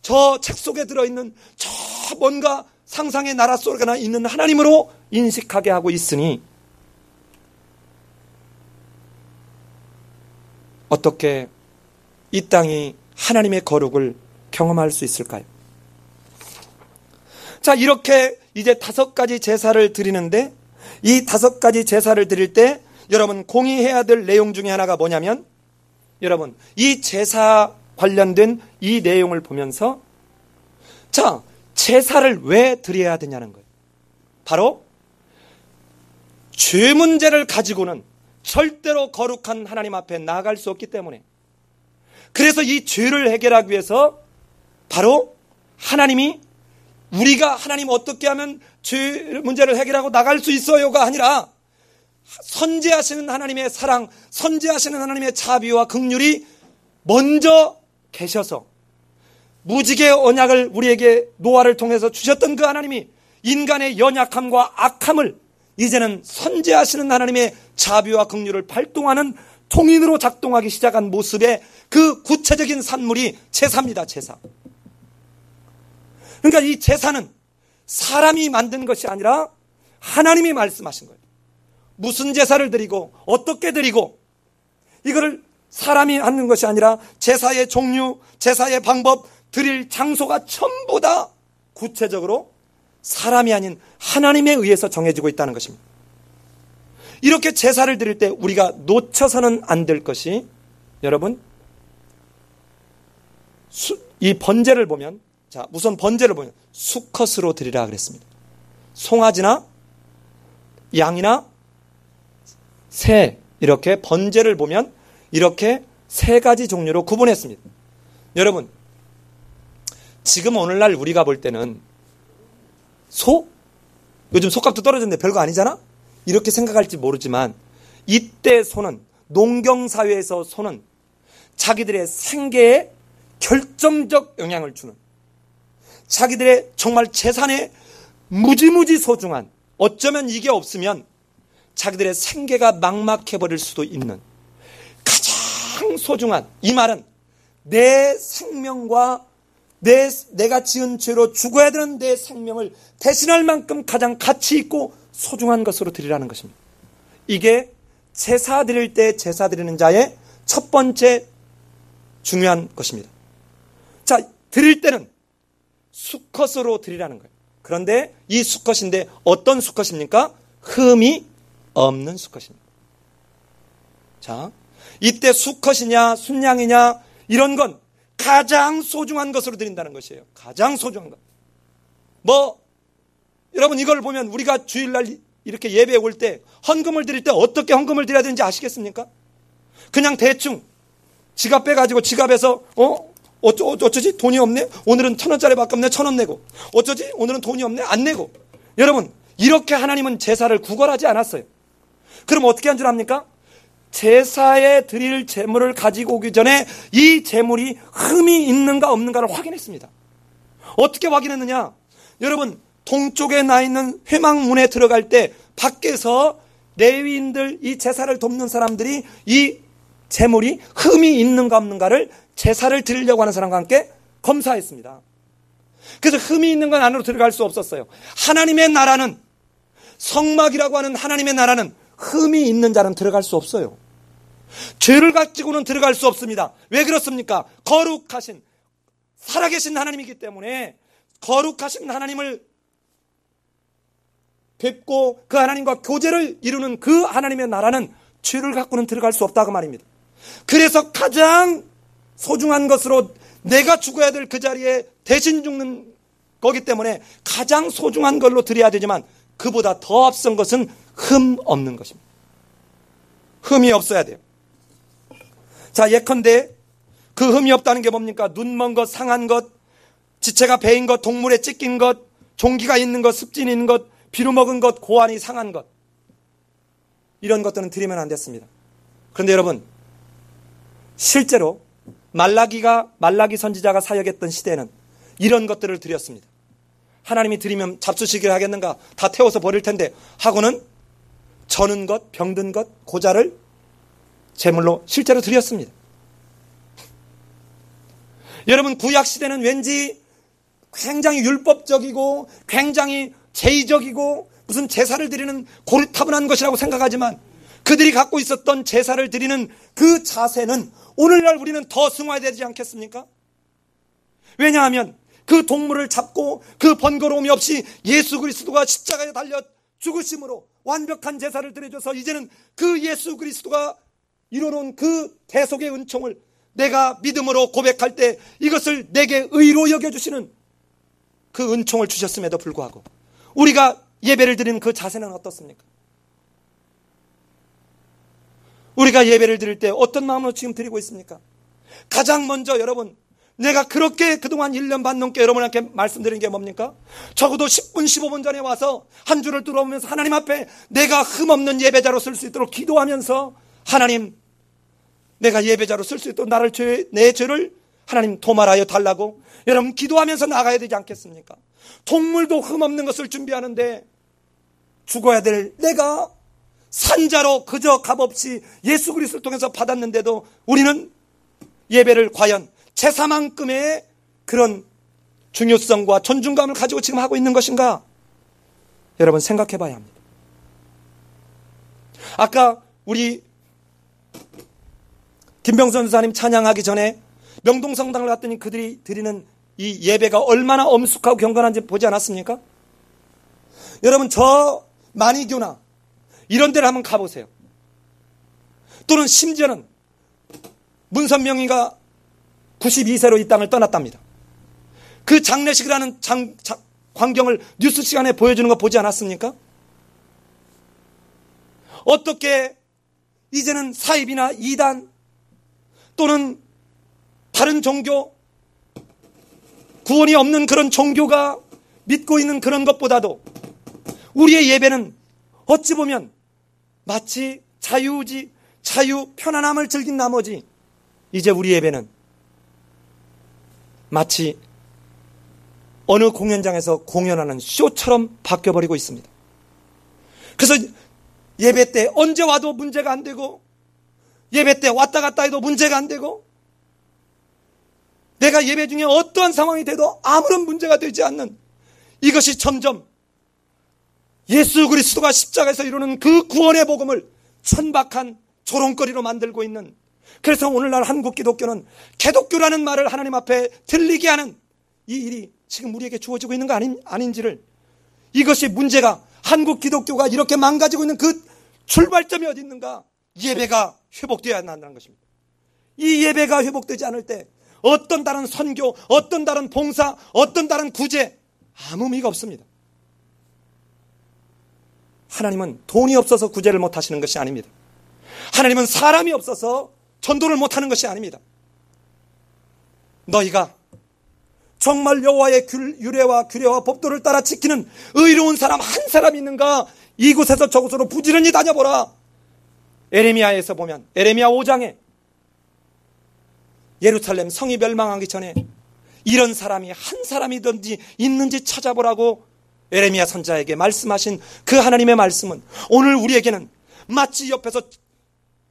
저 책 속에 들어있는 저 뭔가 상상의 나라 속에 있는 하나님으로 인식하게 하고 있으니, 어떻게 이 땅이 하나님의 거룩을 경험할 수 있을까요? 자, 이렇게 이제 5가지 제사를 드리는데, 이 5가지 제사를 드릴 때 여러분 공의해야 될 내용 중에 하나가 뭐냐면, 여러분 이 제사 관련된 이 내용을 보면서, 자, 제사를 왜 드려야 되냐는 거예요. 바로 죄 문제를 가지고는 절대로 거룩한 하나님 앞에 나아갈 수 없기 때문에, 그래서 이 죄를 해결하기 위해서 바로 하나님이 우리가 하나님 어떻게 하면 죄 문제를 해결하고 나갈 수 있어요가 아니라, 선지하시는 하나님의 사랑, 선지하시는 하나님의 자비와 긍휼이 먼저 계셔서 무지개 언약을 우리에게 노아를 통해서 주셨던 그 하나님이 인간의 연약함과 악함을 이제는 선지하시는 하나님의 자비와 긍휼을 발동하는 통인으로 작동하기 시작한 모습의 그 구체적인 산물이 제사입니다. 제사. 그러니까 이 제사는 사람이 만든 것이 아니라 하나님이 말씀하신 거예요. 무슨 제사를 드리고 어떻게 드리고, 이거를 사람이 하는 것이 아니라 제사의 종류, 제사의 방법, 드릴 장소가 전부 다 구체적으로 사람이 아닌 하나님에 의해서 정해지고 있다는 것입니다. 이렇게 제사를 드릴 때 우리가 놓쳐서는 안 될 것이, 여러분, 이 번제를 보면, 자, 우선 번제를 보면 수컷으로 드리라 그랬습니다. 송아지나 양이나 새, 이렇게 번제를 보면 이렇게 3가지 종류로 구분했습니다. 여러분, 지금 오늘날 우리가 볼 때는 소? 요즘 소값도 떨어졌는데 별거 아니잖아? 이렇게 생각할지 모르지만, 이때 소는, 농경사회에서 소는 자기들의 생계에 결정적 영향을 주는, 자기들의 정말 재산에 무지무지 소중한, 어쩌면 이게 없으면 자기들의 생계가 막막해버릴 수도 있는 가장 소중한, 이 말은 내 생명과 내가 지은 죄로 죽어야 되는 내 생명을 대신할 만큼 가장 가치 있고 소중한 것으로 드리라는 것입니다. 이게 제사 드릴 때 제사 드리는 자의 첫 번째 중요한 것입니다. 자, 드릴 때는 수컷으로 드리라는 거예요. 그런데 이 수컷인데 어떤 수컷입니까? 흠이 없는 수컷입니다. 자, 이때 수컷이냐 순양이냐 이런 건 가장 소중한 것으로 드린다는 것이에요. 가장 소중한 것. 여러분 이걸 보면 우리가 주일날 이렇게 예배에 올 때 헌금을 드릴 때 어떻게 헌금을 드려야 되는지 아시겠습니까? 그냥 대충 지갑 빼가지고 지갑에서 어쩌지? 돈이 없네? 오늘은 1,000원짜리 밖에 없네? 1,000원 내고. 어쩌지? 오늘은 돈이 없네? 안 내고. 여러분, 이렇게 하나님은 제사를 구걸하지 않았어요. 그럼 어떻게 한 줄 압니까? 제사에 드릴 재물을 가지고 오기 전에 이 재물이 흠이 있는가 없는가를 확인했습니다. 어떻게 확인했느냐? 여러분, 동쪽에 나 있는 회막문에 들어갈 때 밖에서 레위인들, 이 제사를 돕는 사람들이 이 제물이 흠이 있는가 없는가를 제사를 드리려고 하는 사람과 함께 검사했습니다. 그래서 흠이 있는 건 안으로 들어갈 수 없었어요. 하나님의 나라는, 성막이라고 하는 하나님의 나라는 흠이 있는 자는 들어갈 수 없어요. 죄를 가지고는 들어갈 수 없습니다. 왜 그렇습니까? 거룩하신, 살아계신 하나님이기 때문에 거룩하신 하나님을 뵙고 그 하나님과 교제를 이루는 그 하나님의 나라는 죄를 갖고는 들어갈 수 없다고 말입니다. 그래서 가장 소중한 것으로 내가 죽어야 될 그 자리에 대신 죽는 거기 때문에 가장 소중한 걸로 드려야 되지만 그보다 더 앞선 것은 흠 없는 것입니다. 흠이 없어야 돼요. 자, 예컨대 그 흠이 없다는 게 뭡니까? 눈먼 것, 상한 것, 지체가 베인 것, 동물에 찢긴 것, 종기가 있는 것, 습진이 있는 것, 비루 먹은 것, 고환이 상한 것, 이런 것들은 드리면 안 됐습니다. 그런데 여러분, 실제로 말라기 선지자가 사역했던 시대에는 이런 것들을 드렸습니다. 하나님이 드리면 잡수시기를 하겠는가? 다 태워서 버릴 텐데 하고는 저는 것, 병든 것, 고자를 제물로 실제로 드렸습니다. 여러분, 구약시대는 왠지 굉장히 율법적이고 굉장히 제의적이고 무슨 제사를 드리는 고리타분한 것이라고 생각하지만 그들이 갖고 있었던 제사를 드리는 그 자세는 오늘날 우리는 더 승화되지 않겠습니까? 왜냐하면 그 동물을 잡고 그 번거로움이 없이 예수 그리스도가 십자가에 달려 죽으심으로 완벽한 제사를 드려줘서 이제는 그 예수 그리스도가 이뤄놓은 그 대속의 은총을 내가 믿음으로 고백할 때 이것을 내게 의로 여겨주시는 그 은총을 주셨음에도 불구하고 우리가 예배를 드리는 그 자세는 어떻습니까? 우리가 예배를 드릴 때 어떤 마음으로 지금 드리고 있습니까? 가장 먼저 여러분, 내가 그렇게 그동안 1년 반 넘게 여러분한테 말씀드린 게 뭡니까? 적어도 10분 15분 전에 와서 한 주를 들어오면서 하나님 앞에 내가 흠없는 예배자로 쓸 수 있도록 기도하면서 하나님, 내가 예배자로 쓸 수 있도록 내 죄를 하나님 도말하여 달라고 여러분 기도하면서 나가야 되지 않겠습니까? 동물도 흠없는 것을 준비하는데 죽어야 될 내가 산자로 그저 값없이 예수 그리스도를 통해서 받았는데도 우리는 예배를 과연 제사만큼의 그런 중요성과 존중감을 가지고 지금 하고 있는 것인가? 여러분 생각해 봐야 합니다. 아까 우리 김병선 전사님 찬양하기 전에 명동성당을 갔더니 그들이 드리는 이 예배가 얼마나 엄숙하고 경건한지 보지 않았습니까? 여러분 저 만이교나 이런 데를 한번 가보세요. 또는 심지어는 문선명이가 92세로 이 땅을 떠났답니다. 그 장례식을 하는 광경을 뉴스 시간에 보여주는 거 보지 않았습니까? 어떻게 이제는 사입이나 이단 또는 다른 종교, 구원이 없는 그런 종교가 믿고 있는 그런 것보다도 우리의 예배는 어찌 보면 마치 자유 편안함을 즐긴 나머지 이제 우리 예배는 마치 어느 공연장에서 공연하는 쇼처럼 바뀌어버리고 있습니다. 그래서 예배 때 언제 와도 문제가 안 되고 예배 때 왔다 갔다 해도 문제가 안 되고 내가 예배 중에 어떠한 상황이 돼도 아무런 문제가 되지 않는 이것이 점점 예수 그리스도가 십자가에서 이루는 그 구원의 복음을 천박한 조롱거리로 만들고 있는, 그래서 오늘날 한국 기독교는 개독교라는 말을 하나님 앞에 들리게 하는 이 일이 지금 우리에게 주어지고 있는 거 아닌지를, 이것이 문제가 한국 기독교가 이렇게 망가지고 있는 그 출발점이 어디 있는가? 예배가 회복되어야 한다는 것입니다. 이 예배가 회복되지 않을 때 어떤 다른 선교, 어떤 다른 봉사, 어떤 다른 구제 아무 의미가 없습니다. 하나님은 돈이 없어서 구제를 못하시는 것이 아닙니다. 하나님은 사람이 없어서 전도를 못하는 것이 아닙니다. 너희가 정말 여호와의 유례와 규례와 법도를 따라 지키는 의로운 사람 한 사람 있는가? 이곳에서 저곳으로 부지런히 다녀보라. 에레미야에서 보면, 에레미야 5장에 예루살렘 성이 멸망하기 전에 이런 사람이 한 사람이든지 있는지 찾아보라고 에레미야 선지자에게 말씀하신 그 하나님의 말씀은 오늘 우리에게는 마치 옆에서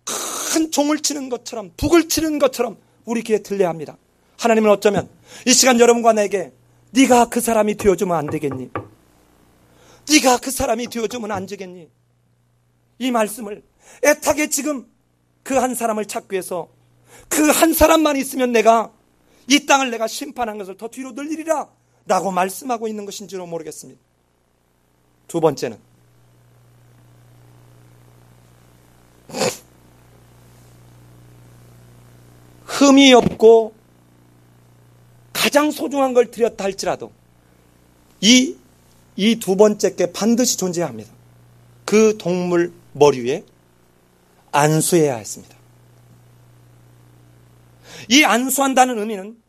큰 종을 치는 것처럼, 북을 치는 것처럼 우리 귀에 들려야 합니다. 하나님은 어쩌면 이 시간 여러분과 내게 네가 그 사람이 되어주면 안 되겠니? 네가 그 사람이 되어주면 안 되겠니? 이 말씀을 애타게 지금 그 한 사람을 찾기 위해서 그 한 사람만 있으면 내가 이 땅을 내가 심판한 것을 더 뒤로 늘리리라 라고 말씀하고 있는 것인지도 모르겠습니다. 두 번째는 흠이 없고 가장 소중한 걸 드렸다 할지라도 이 두 번째 게 반드시 존재해야 합니다. 그 동물 머리 위에 안수해야 했습니다. 이 안수한다는 의미는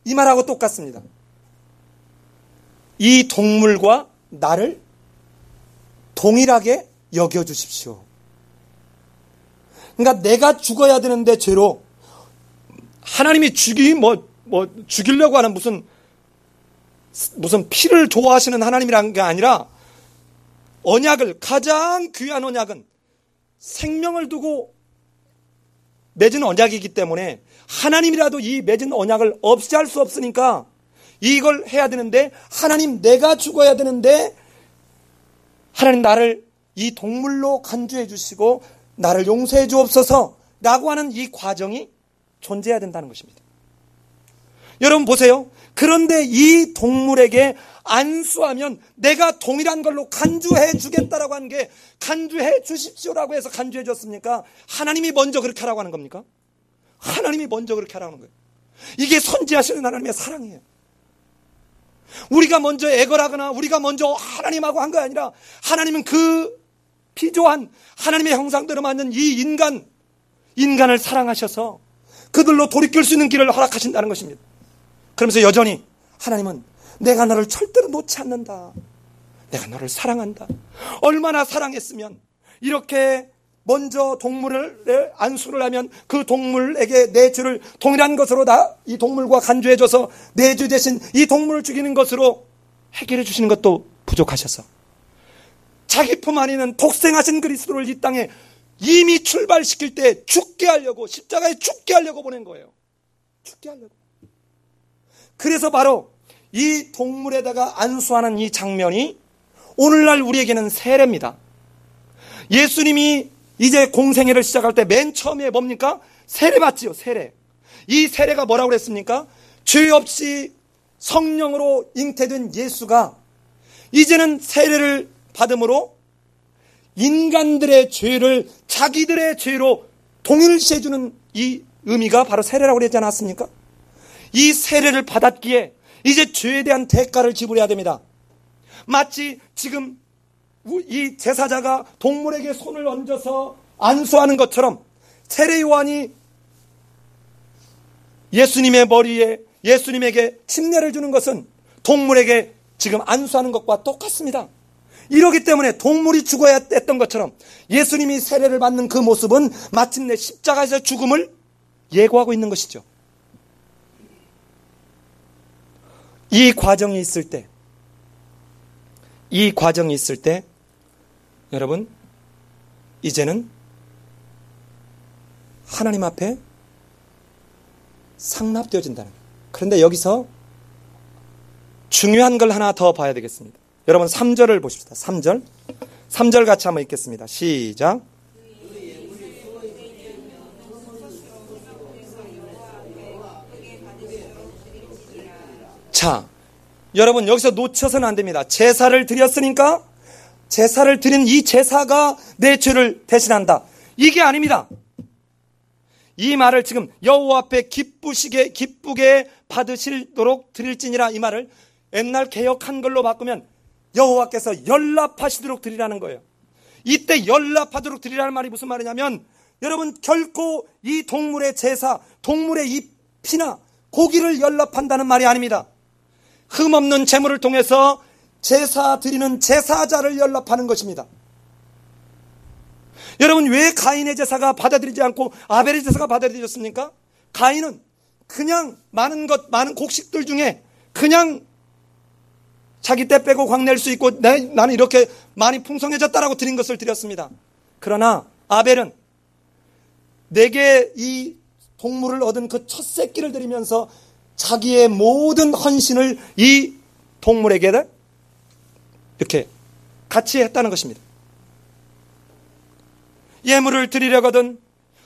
이 말하고 똑같습니다. 이 동물과 나를 동일하게 여겨주십시오. 그러니까 내가 죽어야 되는데 죄로 하나님이 죽이려고 하는 무슨 피를 좋아하시는 하나님이라는 게 아니라 언약을, 가장 귀한 언약은 생명을 두고 맺은 언약이기 때문에 하나님이라도 이 맺은 언약을 없이 할 수 없으니까 이걸 해야 되는데, 하나님 내가 죽어야 되는데 하나님 나를 이 동물로 간주해 주시고 나를 용서해 주옵소서 라고 하는 이 과정이 존재해야 된다는 것입니다. 여러분 보세요. 그런데 이 동물에게 안수하면 내가 동일한 걸로 간주해 주겠다라고 하는 게, 간주해 주십시오라고 해서 간주해 줬습니까? 하나님이 먼저 그렇게 하라고 하는 겁니까? 하나님이 먼저 그렇게 하라는 거예요. 이게 선지하시는 하나님의 사랑이에요. 우리가 먼저 애걸하거나 우리가 먼저 하나님하고 한 거 아니라 하나님은 그 피조한 하나님의 형상대로 만든 이 인간을 사랑하셔서 그들로 돌이킬 수 있는 길을 허락하신다는 것입니다. 그러면서 여전히 하나님은 내가 너를 절대로 놓지 않는다. 내가 너를 사랑한다. 얼마나 사랑했으면 이렇게 먼저 동물을 안수를 하면 그 동물에게 내 죄를 동일한 것으로 다 이 동물과 간주해줘서 내 죄 대신 이 동물을 죽이는 것으로 해결해 주시는 것도 부족하셔서 자기 품 안에 있는 독생하신 그리스도를 이 땅에 이미 출발시킬 때 죽게 하려고, 십자가에 죽게 하려고 보낸 거예요. 죽게 하려고. 그래서 바로 이 동물에다가 안수하는 이 장면이 오늘날 우리에게는 세례입니다. 예수님이 이제 공생애를 시작할 때 맨 처음에 뭡니까? 세례 받지요, 세례. 이 세례가 뭐라고 그랬습니까? 죄 없이 성령으로 잉태된 예수가 이제는 세례를 받음으로 인간들의 죄를 자기들의 죄로 동일시해주는 이 의미가 바로 세례라고 그러지 않았습니까? 이 세례를 받았기에 이제 죄에 대한 대가를 지불해야 됩니다. 마치 지금 이 제사자가 동물에게 손을 얹어서 안수하는 것처럼 세례 요한이 예수님의 머리에 예수님에게 침례를 주는 것은 동물에게 지금 안수하는 것과 똑같습니다. 이러기 때문에 동물이 죽어야 했던 것처럼 예수님이 세례를 받는 그 모습은 마침내 십자가에서 죽음을 예고하고 있는 것이죠. 이 과정이 있을 때 여러분 이제는 하나님 앞에 상납되어진다는 거예요. 그런데 여기서 중요한 걸 하나 더 봐야 되겠습니다. 여러분 3절을 보십시다. 3절 같이 한번 읽겠습니다. 시작. 자, 여러분 여기서 놓쳐서는 안 됩니다. 제사를 드렸으니까 제사를 드린 이 제사가 내 죄를 대신한다. 이게 아닙니다. 이 말을 지금 여호와 앞에 기쁘게 받으시도록 드릴지니라, 이 말을 옛날 개역 한글로 바꾸면 여호와께서 연락하시도록 드리라는 거예요. 이때 연락하도록 드리라는 말이 무슨 말이냐면, 여러분 결코 이 동물의 제사, 동물의 이 피나 고기를 연락한다는 말이 아닙니다. 흠없는 제물을 통해서 제사 드리는 제사자를 연락하는 것입니다. 여러분 왜 가인의 제사가 받아들이지 않고 아벨의 제사가 받아들여졌습니까? 가인은 그냥 많은 곡식들 중에 그냥 자기 때 빼고 광낼 수 있고 나는 이렇게 많이 풍성해졌다라고 드린 것을 드렸습니다. 그러나 아벨은 내게 이 동물을 얻은 그 첫 새끼를 드리면서 자기의 모든 헌신을 이 동물에게 이렇게 같이 했다는 것입니다. 예물을 드리려거든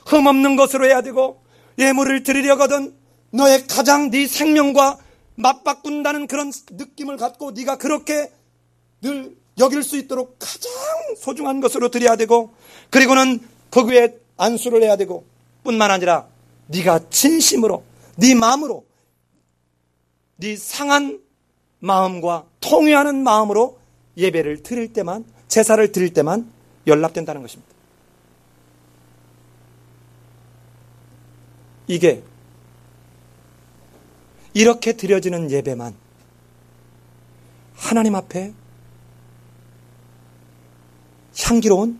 흠없는 것으로 해야 되고, 예물을 드리려거든 너의 가장 네 생명과 맞바꾼다는 그런 느낌을 갖고 네가 그렇게 늘 여길 수 있도록 가장 소중한 것으로 드려야 되고, 그리고는 그 위에 안수를 해야 되고, 뿐만 아니라 네가 진심으로 네 마음으로 네 상한 마음과 통회하는 마음으로 예배를 드릴 때만, 제사를 드릴 때만 연락된다는 것입니다. 이게 이렇게 드려지는 예배만 하나님 앞에 향기로운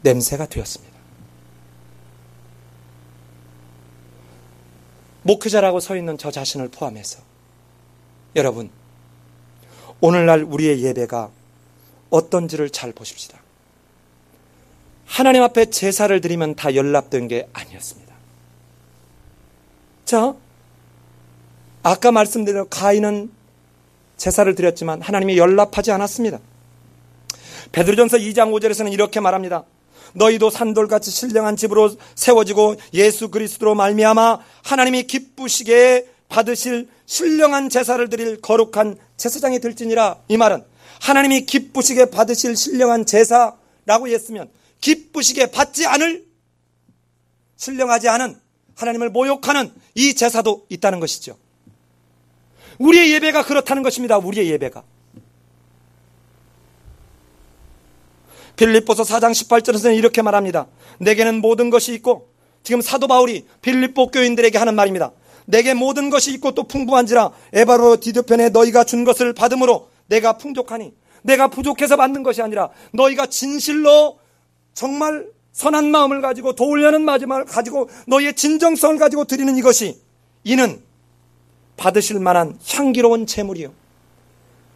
냄새가 되었습니다. 목회자라고 서 있는 저 자신을 포함해서 여러분, 오늘날 우리의 예배가 어떤지를 잘 보십시다. 하나님 앞에 제사를 드리면 다 연락된 게 아니었습니다. 자, 아까 말씀드린 대로 가인은 제사를 드렸지만 하나님이 연락하지 않았습니다. 베드로전서 2장 5절에서는 이렇게 말합니다. 너희도 산돌같이 신령한 집으로 세워지고 예수 그리스도로 말미암아 하나님이 기쁘시게 받으실 신령한 제사를 드릴 거룩한 제사장이 될지니라. 이 말은 하나님이 기쁘시게 받으실 신령한 제사라고 했으면 기쁘시게 받지 않을, 신령하지 않은, 하나님을 모욕하는 이 제사도 있다는 것이죠. 우리의 예배가 그렇다는 것입니다. 우리의 예배가. 빌립보서 4장 18절에서는 이렇게 말합니다. 내게는 모든 것이 있고, 지금 사도 바울이 빌립보 교인들에게 하는 말입니다. 내게 모든 것이 있고 또 풍부한지라 에바로 디도편에 너희가 준 것을 받음으로 내가 풍족하니, 내가 부족해서 받는 것이 아니라 너희가 진실로 정말 선한 마음을 가지고 도우려는 마음을 가지고 너희의 진정성을 가지고 드리는 이것이, 이는 받으실 만한 향기로운 제물이요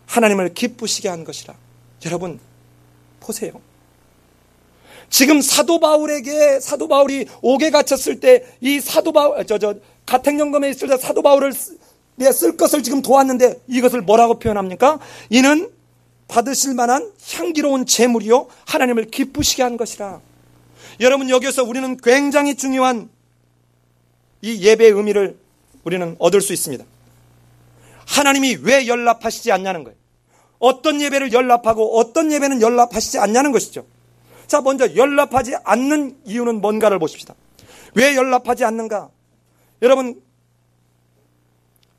하나님을 기쁘시게 한 것이라. 여러분 보세요. 지금 사도 바울이 옥에 갇혔을 때 이 사도 바울 가택연금에 있을 때 사도 바울을 쓸 것을 지금 도왔는데 이것을 뭐라고 표현합니까? 이는 받으실 만한 향기로운 제물이요 하나님을 기쁘시게 한 것이라. 여러분, 여기서 우리는 굉장히 중요한 이 예배의 의미를 우리는 얻을 수 있습니다. 하나님이 왜 연락하시지 않냐는 거예요. 어떤 예배를 연락하고 어떤 예배는 연락하시지 않냐는 것이죠. 자, 먼저 연락하지 않는 이유는 뭔가를 보십시다. 왜 연락하지 않는가? 여러분,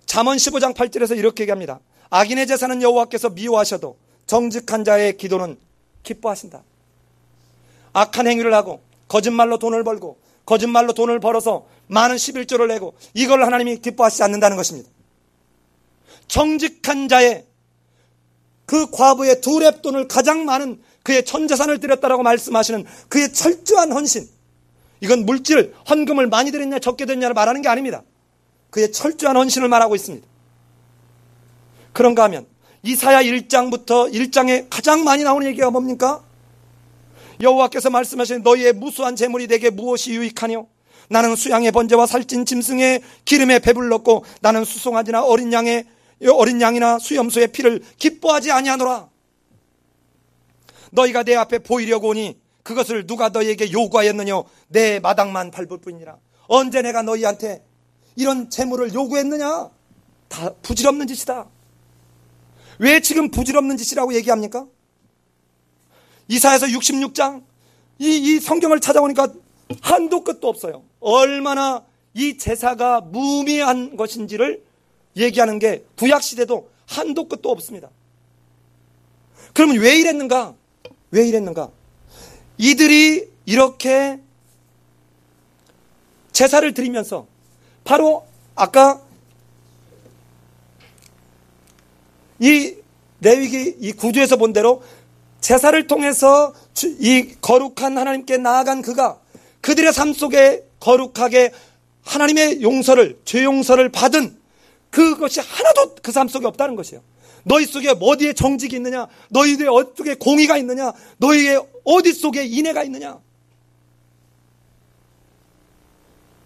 잠언 15장 8절에서 이렇게 얘기합니다. 악인의 제사는 여호와께서 미워하셔도 정직한 자의 기도는 기뻐하신다. 악한 행위를 하고 거짓말로 돈을 벌고 거짓말로 돈을 벌어서 많은 11조를 내고 이걸 하나님이 기뻐하시지 않는다는 것입니다. 정직한 자의, 그 과부의 2렙돈을 가장 많은 그의 전재산을 드렸다라고 말씀하시는 그의 철저한 헌신, 이건 물질, 헌금을 많이 드렸냐 적게 드렸냐를 말하는 게 아닙니다. 그의 철저한 헌신을 말하고 있습니다. 그런가 하면 이사야 1장부터 1장에 가장 많이 나오는 얘기가 뭡니까? 여호와께서 말씀하시는 너희의 무수한 재물이 내게 무엇이 유익하뇨? 나는 수양의 번제와 살찐 짐승의 기름에 배불렀고 나는 수송아지나 어린 양이나 수염소의 피를 기뻐하지 아니하노라. 너희가 내 앞에 보이려고 오니 그것을 누가 너희에게 요구하였느냐? 내 마당만 밟을 뿐이니라. 언제 내가 너희한테 이런 재물을 요구했느냐? 다 부질없는 짓이다. 왜 지금 부질없는 짓이라고 얘기합니까? 이사야서 66장 이 성경을 찾아보니까 한도 끝도 없어요. 얼마나 이 제사가 무미한 것인지를 얘기하는 게 구약시대도 한도 끝도 없습니다. 그러면 왜 이랬는가? 왜 이랬는가? 이들이 이렇게 제사를 드리면서 바로 아까 이 레위기 이 구조에서 본 대로 제사를 통해서 이 거룩한 하나님께 나아간 그들의 삶 속에 거룩하게 하나님의 용서를, 죄 용서를 받은 그것이 하나도 그 삶 속에 없다는 것이에요. 너희 속에 어디에 정직이 있느냐? 너희들 어떻게 공의가 있느냐? 너희의 어디 속에 인애가 있느냐?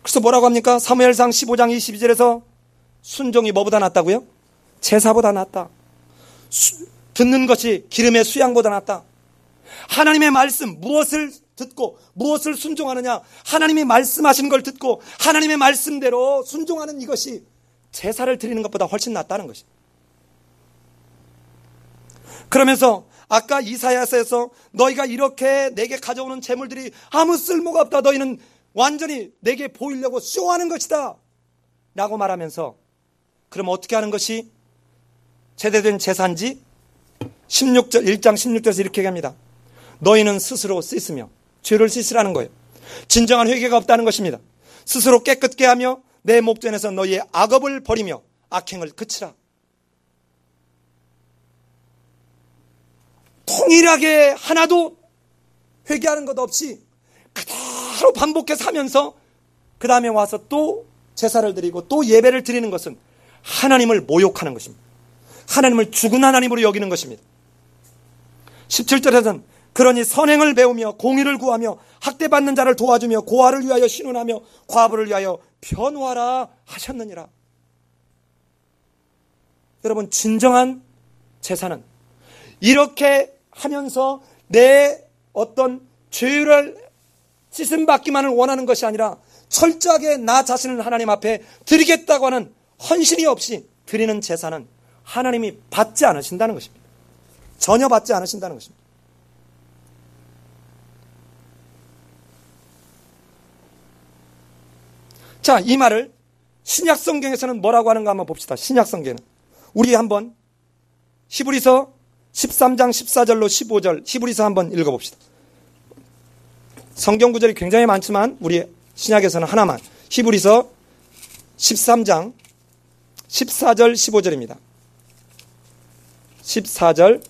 그래서 뭐라고 합니까? 사무엘상 15장 22절에서 순종이 뭐보다 낫다고요? 제사보다 낫다. 듣는 것이 기름의 수양보다 낫다. 하나님의 말씀, 무엇을 듣고 무엇을 순종하느냐? 하나님이 말씀하신 걸 듣고 하나님의 말씀대로 순종하는 이것이 제사를 드리는 것보다 훨씬 낫다는 것입니다. 그러면서 아까 이사야서에서 너희가 이렇게 내게 가져오는 재물들이 아무 쓸모가 없다. 너희는 완전히 내게 보이려고 쇼하는 것이다 라고 말하면서, 그럼 어떻게 하는 것이 제대된 제사인지 1장 16절에서 이렇게 얘기합니다. 너희는 스스로 씻으며, 죄를 씻으라는 거예요. 진정한 회개가 없다는 것입니다. 스스로 깨끗게 하며 내 목전에서 너희의 악업을 버리며 악행을 그치라. 통일하게 하나도 회개하는 것 없이 그대로 반복해서 하면서 그 다음에 와서 또 제사를 드리고 또 예배를 드리는 것은 하나님을 모욕하는 것입니다. 하나님을 죽은 하나님으로 여기는 것입니다. 17절에서는 그러니 선행을 배우며 공의를 구하며 학대받는 자를 도와주며 고아를 위하여 신원하며 과부를 위하여 변호하라 하셨느니라. 여러분, 진정한 제사는 이렇게 하면서 내 어떤 죄를 씻음받기만을 원하는 것이 아니라 철저하게 나 자신을 하나님 앞에 드리겠다고 하는 헌신이 없이 드리는 제사는 하나님이 받지 않으신다는 것입니다. 전혀 받지 않으신다는 것입니다. 자, 이 말을 신약 성경에서는 뭐라고 하는가 한번 봅시다. 신약 성경은 우리 한번 히브리서 13장 14절로 15절 히브리서 한번 읽어봅시다. 성경 구절이 굉장히 많지만 우리 신약에서는 하나만, 히브리서 13장 14절 15절입니다. 14절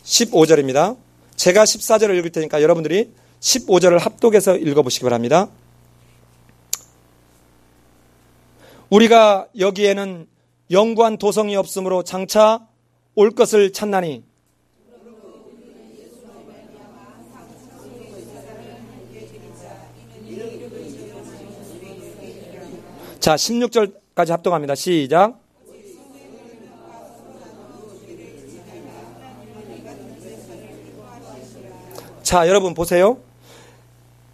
15절입니다. 제가 14절을 읽을 테니까 여러분들이 15절을 합독해서 읽어보시기 바랍니다. 우리가 여기에는 영구한 도성이 없으므로 장차 올 것을 찾나니 자, 16절까지 합독합니다. 시작. 자, 여러분 보세요.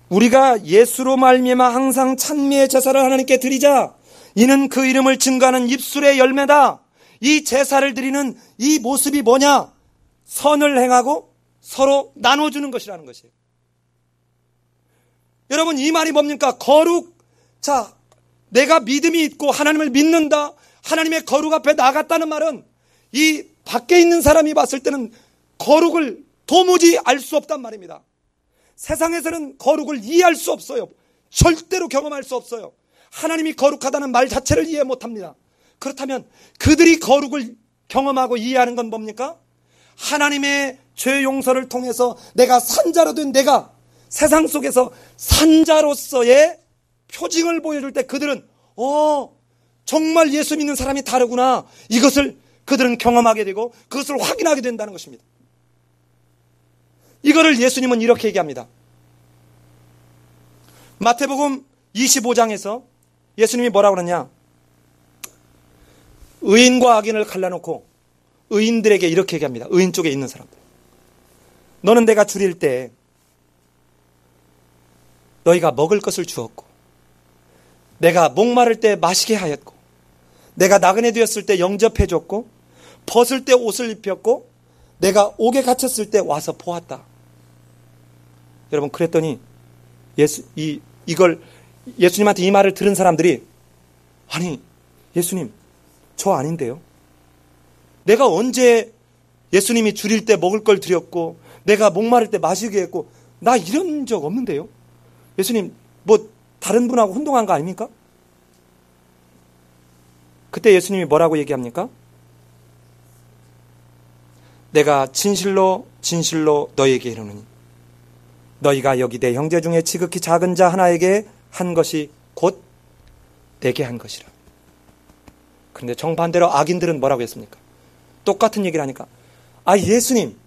우리가 예수로 말미암아 항상 찬미의 제사를 하나님께 드리자. 이는 그 이름을 증거하는 입술의 열매다. 이 제사를 드리는 이 모습이 뭐냐? 선을 행하고 서로 나눠주는 것이라는 것이에요. 여러분, 이 말이 뭡니까? 거룩. 자, 내가 믿음이 있고 하나님을 믿는다, 하나님의 거룩 앞에 나갔다는 말은 이 밖에 있는 사람이 봤을 때는 거룩을 도무지 알 수 없단 말입니다. 세상에서는 거룩을 이해할 수 없어요. 절대로 경험할 수 없어요. 하나님이 거룩하다는 말 자체를 이해 못합니다. 그렇다면 그들이 거룩을 경험하고 이해하는 건 뭡니까? 하나님의 죄 용서를 통해서 내가 산자로 된 내가 세상 속에서 산자로서의 표징을 보여줄 때 그들은 정말 예수 믿는 사람이 다르구나, 이것을 그들은 경험하게 되고 그것을 확인하게 된다는 것입니다. 이거를 예수님은 이렇게 얘기합니다. 마태복음 25장에서 예수님이 뭐라고 그러냐? 의인과 악인을 갈라놓고 의인들에게 이렇게 얘기합니다. 의인 쪽에 있는 사람들, 너는 내가 줄일 때 너희가 먹을 것을 주었고, 내가 목마를 때 마시게 하였고, 내가 나그네 되었을 때 영접해 줬고, 벗을 때 옷을 입혔고, 내가 옥에 갇혔을 때 와서 보았다. 여러분, 그랬더니 이걸 예수님한테 이 말을 들은 사람들이, 아니 예수님, 저 아닌데요? 내가 언제 예수님이 줄일 때 먹을 걸 드렸고 내가 목마를 때 마시게 했고, 나 이런 적 없는데요? 예수님, 뭐 다른 분하고 혼동한 거 아닙니까? 그때 예수님이 뭐라고 얘기합니까? 내가 진실로 진실로 너희에게 이르노니 너희가 여기 내 형제 중에 지극히 작은 자 하나에게 한 것이 곧 내게 한 것이라. 그런데 정반대로 악인들은 뭐라고 했습니까? 똑같은 얘기를 하니까, 예수님,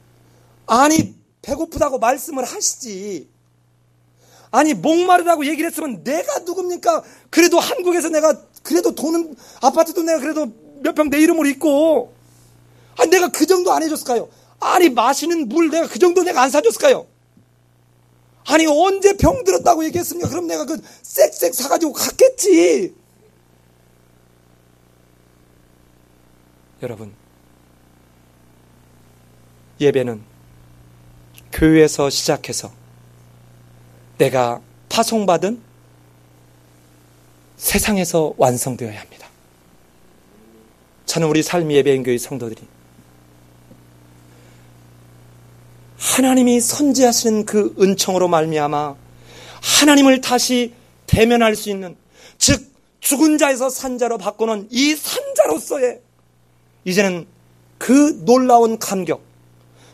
아니 배고프다고 말씀을 하시지, 아니 목마르다고 얘기를 했으면 내가 누굽니까? 그래도 한국에서 내가 그래도 돈은, 아파트도 내가 그래도 몇 평 내 이름으로 있고, 내가 그 정도 안 해줬을까요? 아니 마시는 물 내가 그 정도 내가 안 사줬을까요? 아니 언제 병 들었다고 얘기했습니까? 그럼 내가 그 쌕쌕 사가지고 갔겠지. 여러분, 예배는 교회에서 시작해서 내가 파송받은 세상에서 완성되어야 합니다. 저는 우리 삶 예배인교회 성도들이 하나님이 선지하시는 그 은총으로 말미암아 하나님을 다시 대면할 수 있는, 즉 죽은 자에서 산자로 바꾸는 이 산자로서의 이제는 그 놀라운 감격,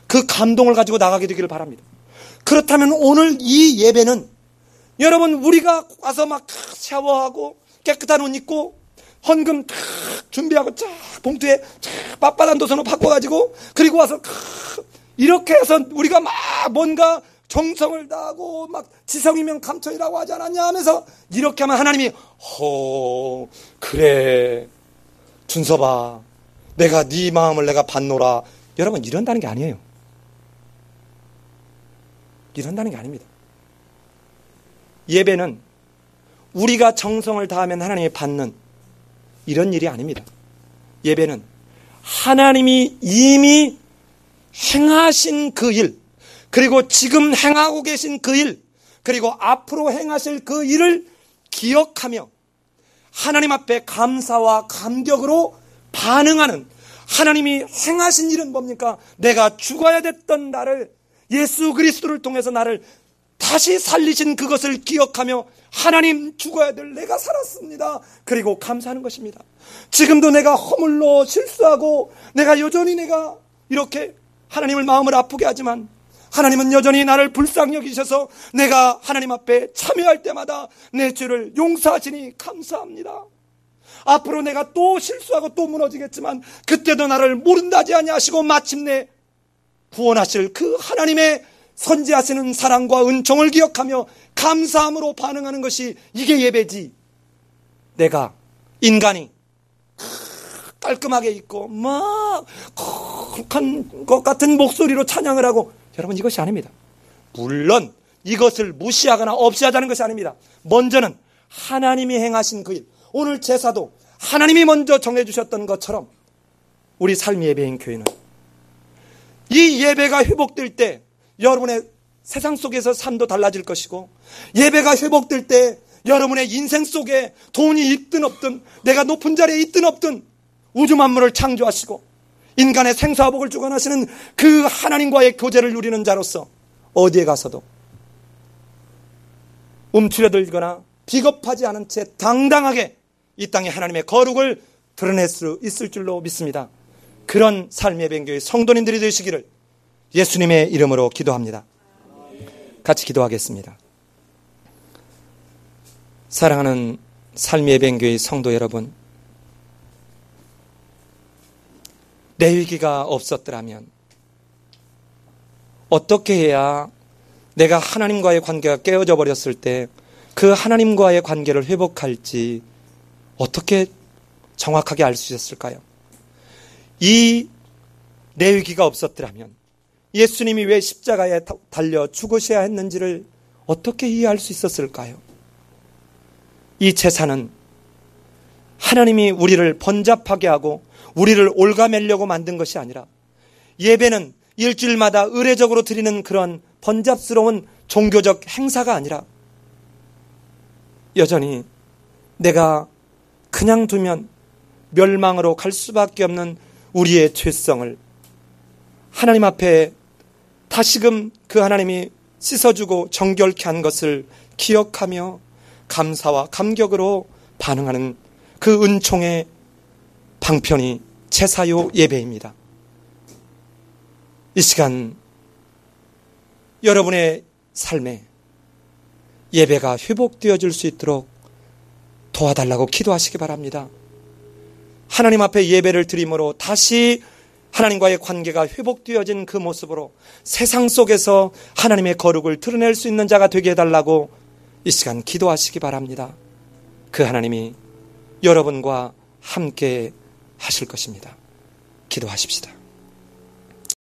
그 감동을 가지고 나가게 되기를 바랍니다. 그렇다면 오늘 이 예배는 여러분, 우리가 와서 막 샤워하고 깨끗한 옷 입고 헌금 탁 준비하고 쫙 봉투에 쫙 빳빳한 도서로 바꿔가지고 그리고 와서 이렇게 해서 우리가 막 뭔가 정성을 다하고 막 지성이면 감천이라고 하지 않았냐 하면서 이렇게 하면 하나님이 그래 준서봐, 내가 네 마음을 내가 받노라. 여러분, 이런다는 게 아니에요. 이런다는 게 아닙니다. 예배는 우리가 정성을 다하면 하나님이 받는 이런 일이 아닙니다. 예배는 하나님이 이미 행하신 그 일, 그리고 지금 행하고 계신 그 일, 그리고 앞으로 행하실 그 일을 기억하며 하나님 앞에 감사와 감격으로 반응하는, 하나님이 행하신 일은 뭡니까? 내가 죽어야 됐던 나를 예수 그리스도를 통해서 나를 다시 살리신 그것을 기억하며 하나님, 죽어야 될 내가 살았습니다. 그리고 감사하는 것입니다. 지금도 내가 허물로 실수하고 내가 여전히 내가 이렇게 하나님을 마음을 아프게 하지만 하나님은 여전히 나를 불쌍히 여기셔서 내가 하나님 앞에 참여할 때마다 내 죄를 용서하시니 감사합니다. 앞으로 내가 또 실수하고 또 무너지겠지만 그때도 나를 모른다지 아니하시고 마침내 구원하실 그 하나님의 선지하시는 사랑과 은총을 기억하며 감사함으로 반응하는 것이 이게 예배지. 내가 인간이 깔끔하게 있고 막 거룩한 것 같은 목소리로 찬양을 하고, 여러분, 이것이 아닙니다. 물론 이것을 무시하거나 없이하자는 것이 아닙니다. 먼저는 하나님이 행하신 그 일, 오늘 제사도 하나님이 먼저 정해주셨던 것처럼 우리 삶 예배인 교회는 이 예배가 회복될 때 여러분의 세상 속에서 삶도 달라질 것이고, 예배가 회복될 때 여러분의 인생 속에 돈이 있든 없든, 내가 높은 자리에 있든 없든 우주 만물을 창조하시고 인간의 생사복을 주관하시는 그 하나님과의 교제를 누리는 자로서 어디에 가서도 움츠려들거나 비겁하지 않은 채 당당하게 이 땅에 하나님의 거룩을 드러낼 수 있을 줄로 믿습니다. 그런 삶의 예배교회 성도님들이 되시기를 예수님의 이름으로 기도합니다. 같이 기도하겠습니다. 사랑하는 삶의 예배교회 성도 여러분, 내 위기가 없었더라면 어떻게 해야 내가 하나님과의 관계가 깨어져 버렸을 때 그 하나님과의 관계를 회복할지 어떻게 정확하게 알 수 있었을까요? 이 내 위기가 없었더라면 예수님이 왜 십자가에 달려 죽으셔야 했는지를 어떻게 이해할 수 있었을까요? 이 제사는 하나님이 우리를 번잡하게 하고 우리를 올가매려고 만든 것이 아니라, 예배는 일주일마다 의례적으로 드리는 그런 번잡스러운 종교적 행사가 아니라 여전히 내가 그냥 두면 멸망으로 갈 수밖에 없는 우리의 죄성을 하나님 앞에 다시금 그 하나님이 씻어주고 정결케 한 것을 기억하며 감사와 감격으로 반응하는 그 은총의 방편이 제사요 예배입니다. 이 시간 여러분의 삶에 예배가 회복되어질 수 있도록 도와달라고 기도하시기 바랍니다. 하나님 앞에 예배를 드림으로 다시 하나님과의 관계가 회복되어진 그 모습으로 세상 속에서 하나님의 거룩을 드러낼 수 있는 자가 되게 해달라고 이 시간 기도하시기 바랍니다. 그 하나님이 여러분과 함께 하실 것입니다. 기도하십시다.